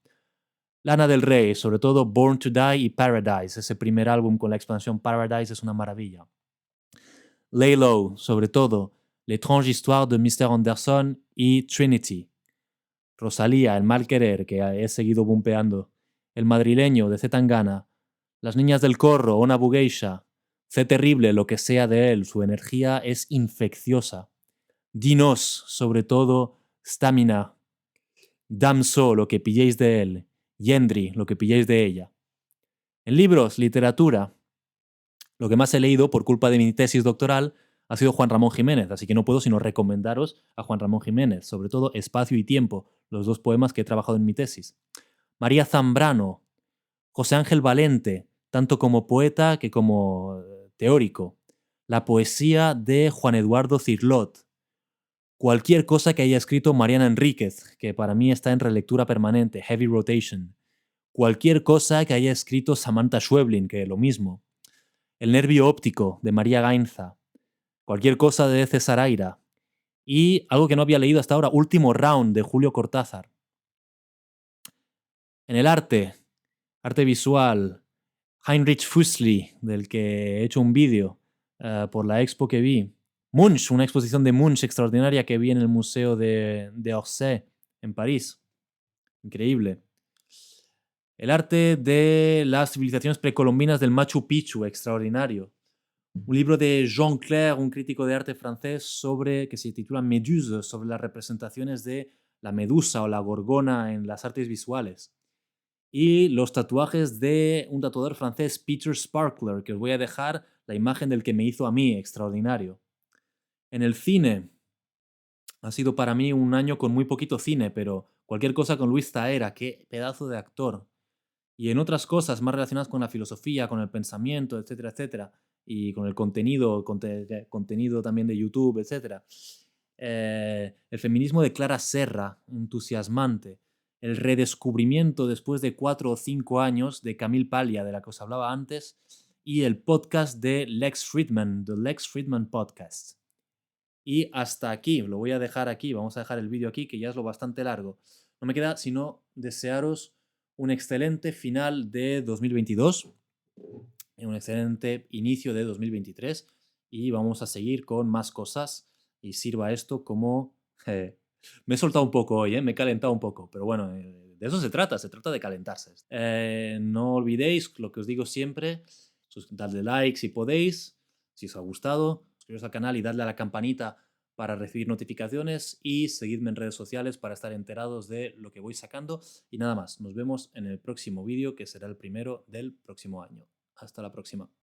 Lana del Rey, sobre todo Born to Die y Paradise, ese primer álbum con la expansión Paradise es una maravilla. Lay Low, sobre todo L'étrange histoire de Mr. Anderson y Trinity. Rosalía, El mal querer, que he seguido bumpeando. El madrileño, de C. Tangana. Las niñas del corro, Ona Bugeisha. C. Terrible, lo que sea de él, su energía es infecciosa. Dinos, sobre todo Stamina. Damso, lo que pilléis de él. Yendri, lo que pilléis de ella. En libros, literatura, lo que más he leído por culpa de mi tesis doctoral ha sido Juan Ramón Jiménez, así que no puedo sino recomendaros a Juan Ramón Jiménez, sobre todo Espacio y Tiempo, los dos poemas que he trabajado en mi tesis. María Zambrano, José Ángel Valente, tanto como poeta que como teórico. La poesía de Juan Eduardo Cirlot. Cualquier cosa que haya escrito Mariana Enríquez, que para mí está en relectura permanente, heavy rotation. Cualquier cosa que haya escrito Samantha Schweblin, que lo mismo. El nervio óptico, de María Gainza. Cualquier cosa de César Aira. Y algo que no había leído hasta ahora, Último Round, de Julio Cortázar. En el arte visual, Heinrich Füssli, del que he hecho un vídeo por la expo que vi. Munch, una exposición de Munch extraordinaria que vi en el Museo de Orsay, en París. Increíble. El arte de las civilizaciones precolombinas del Machu Picchu, extraordinario. Un libro de Jean Clair, un crítico de arte francés, que se titula Méduse, sobre las representaciones de la medusa o la gorgona en las artes visuales. Y los tatuajes de un tatuador francés, Peter Sparkler, que os voy a dejar la imagen del que me hizo a mí, extraordinario. En el cine, ha sido para mí un año con muy poquito cine, pero cualquier cosa con Luis Zaera, qué pedazo de actor. Y en otras cosas más relacionadas con la filosofía, con el pensamiento, etcétera, etcétera, y con el contenido también de YouTube, etcétera. El feminismo de Clara Serra, entusiasmante. El redescubrimiento después de 4 o 5 años de Camille Paglia, de la que os hablaba antes, y el podcast de Lex Fridman, The Lex Fridman Podcast. Y hasta aquí, lo voy a dejar aquí, vamos a dejar el vídeo aquí, que ya es lo bastante largo. No me queda sino desearos un excelente final de 2022. un excelente inicio de 2023 y vamos a seguir con más cosas y sirva esto como... me he soltado un poco hoy, me he calentado un poco, pero bueno, de eso se trata de calentarse. No olvidéis lo que os digo siempre, dadle like si podéis, si os ha gustado, suscribiros al canal y dadle a la campanita para recibir notificaciones y seguidme en redes sociales para estar enterados de lo que voy sacando. Y nada más, nos vemos en el próximo vídeo que será el primero del próximo año. Hasta la próxima.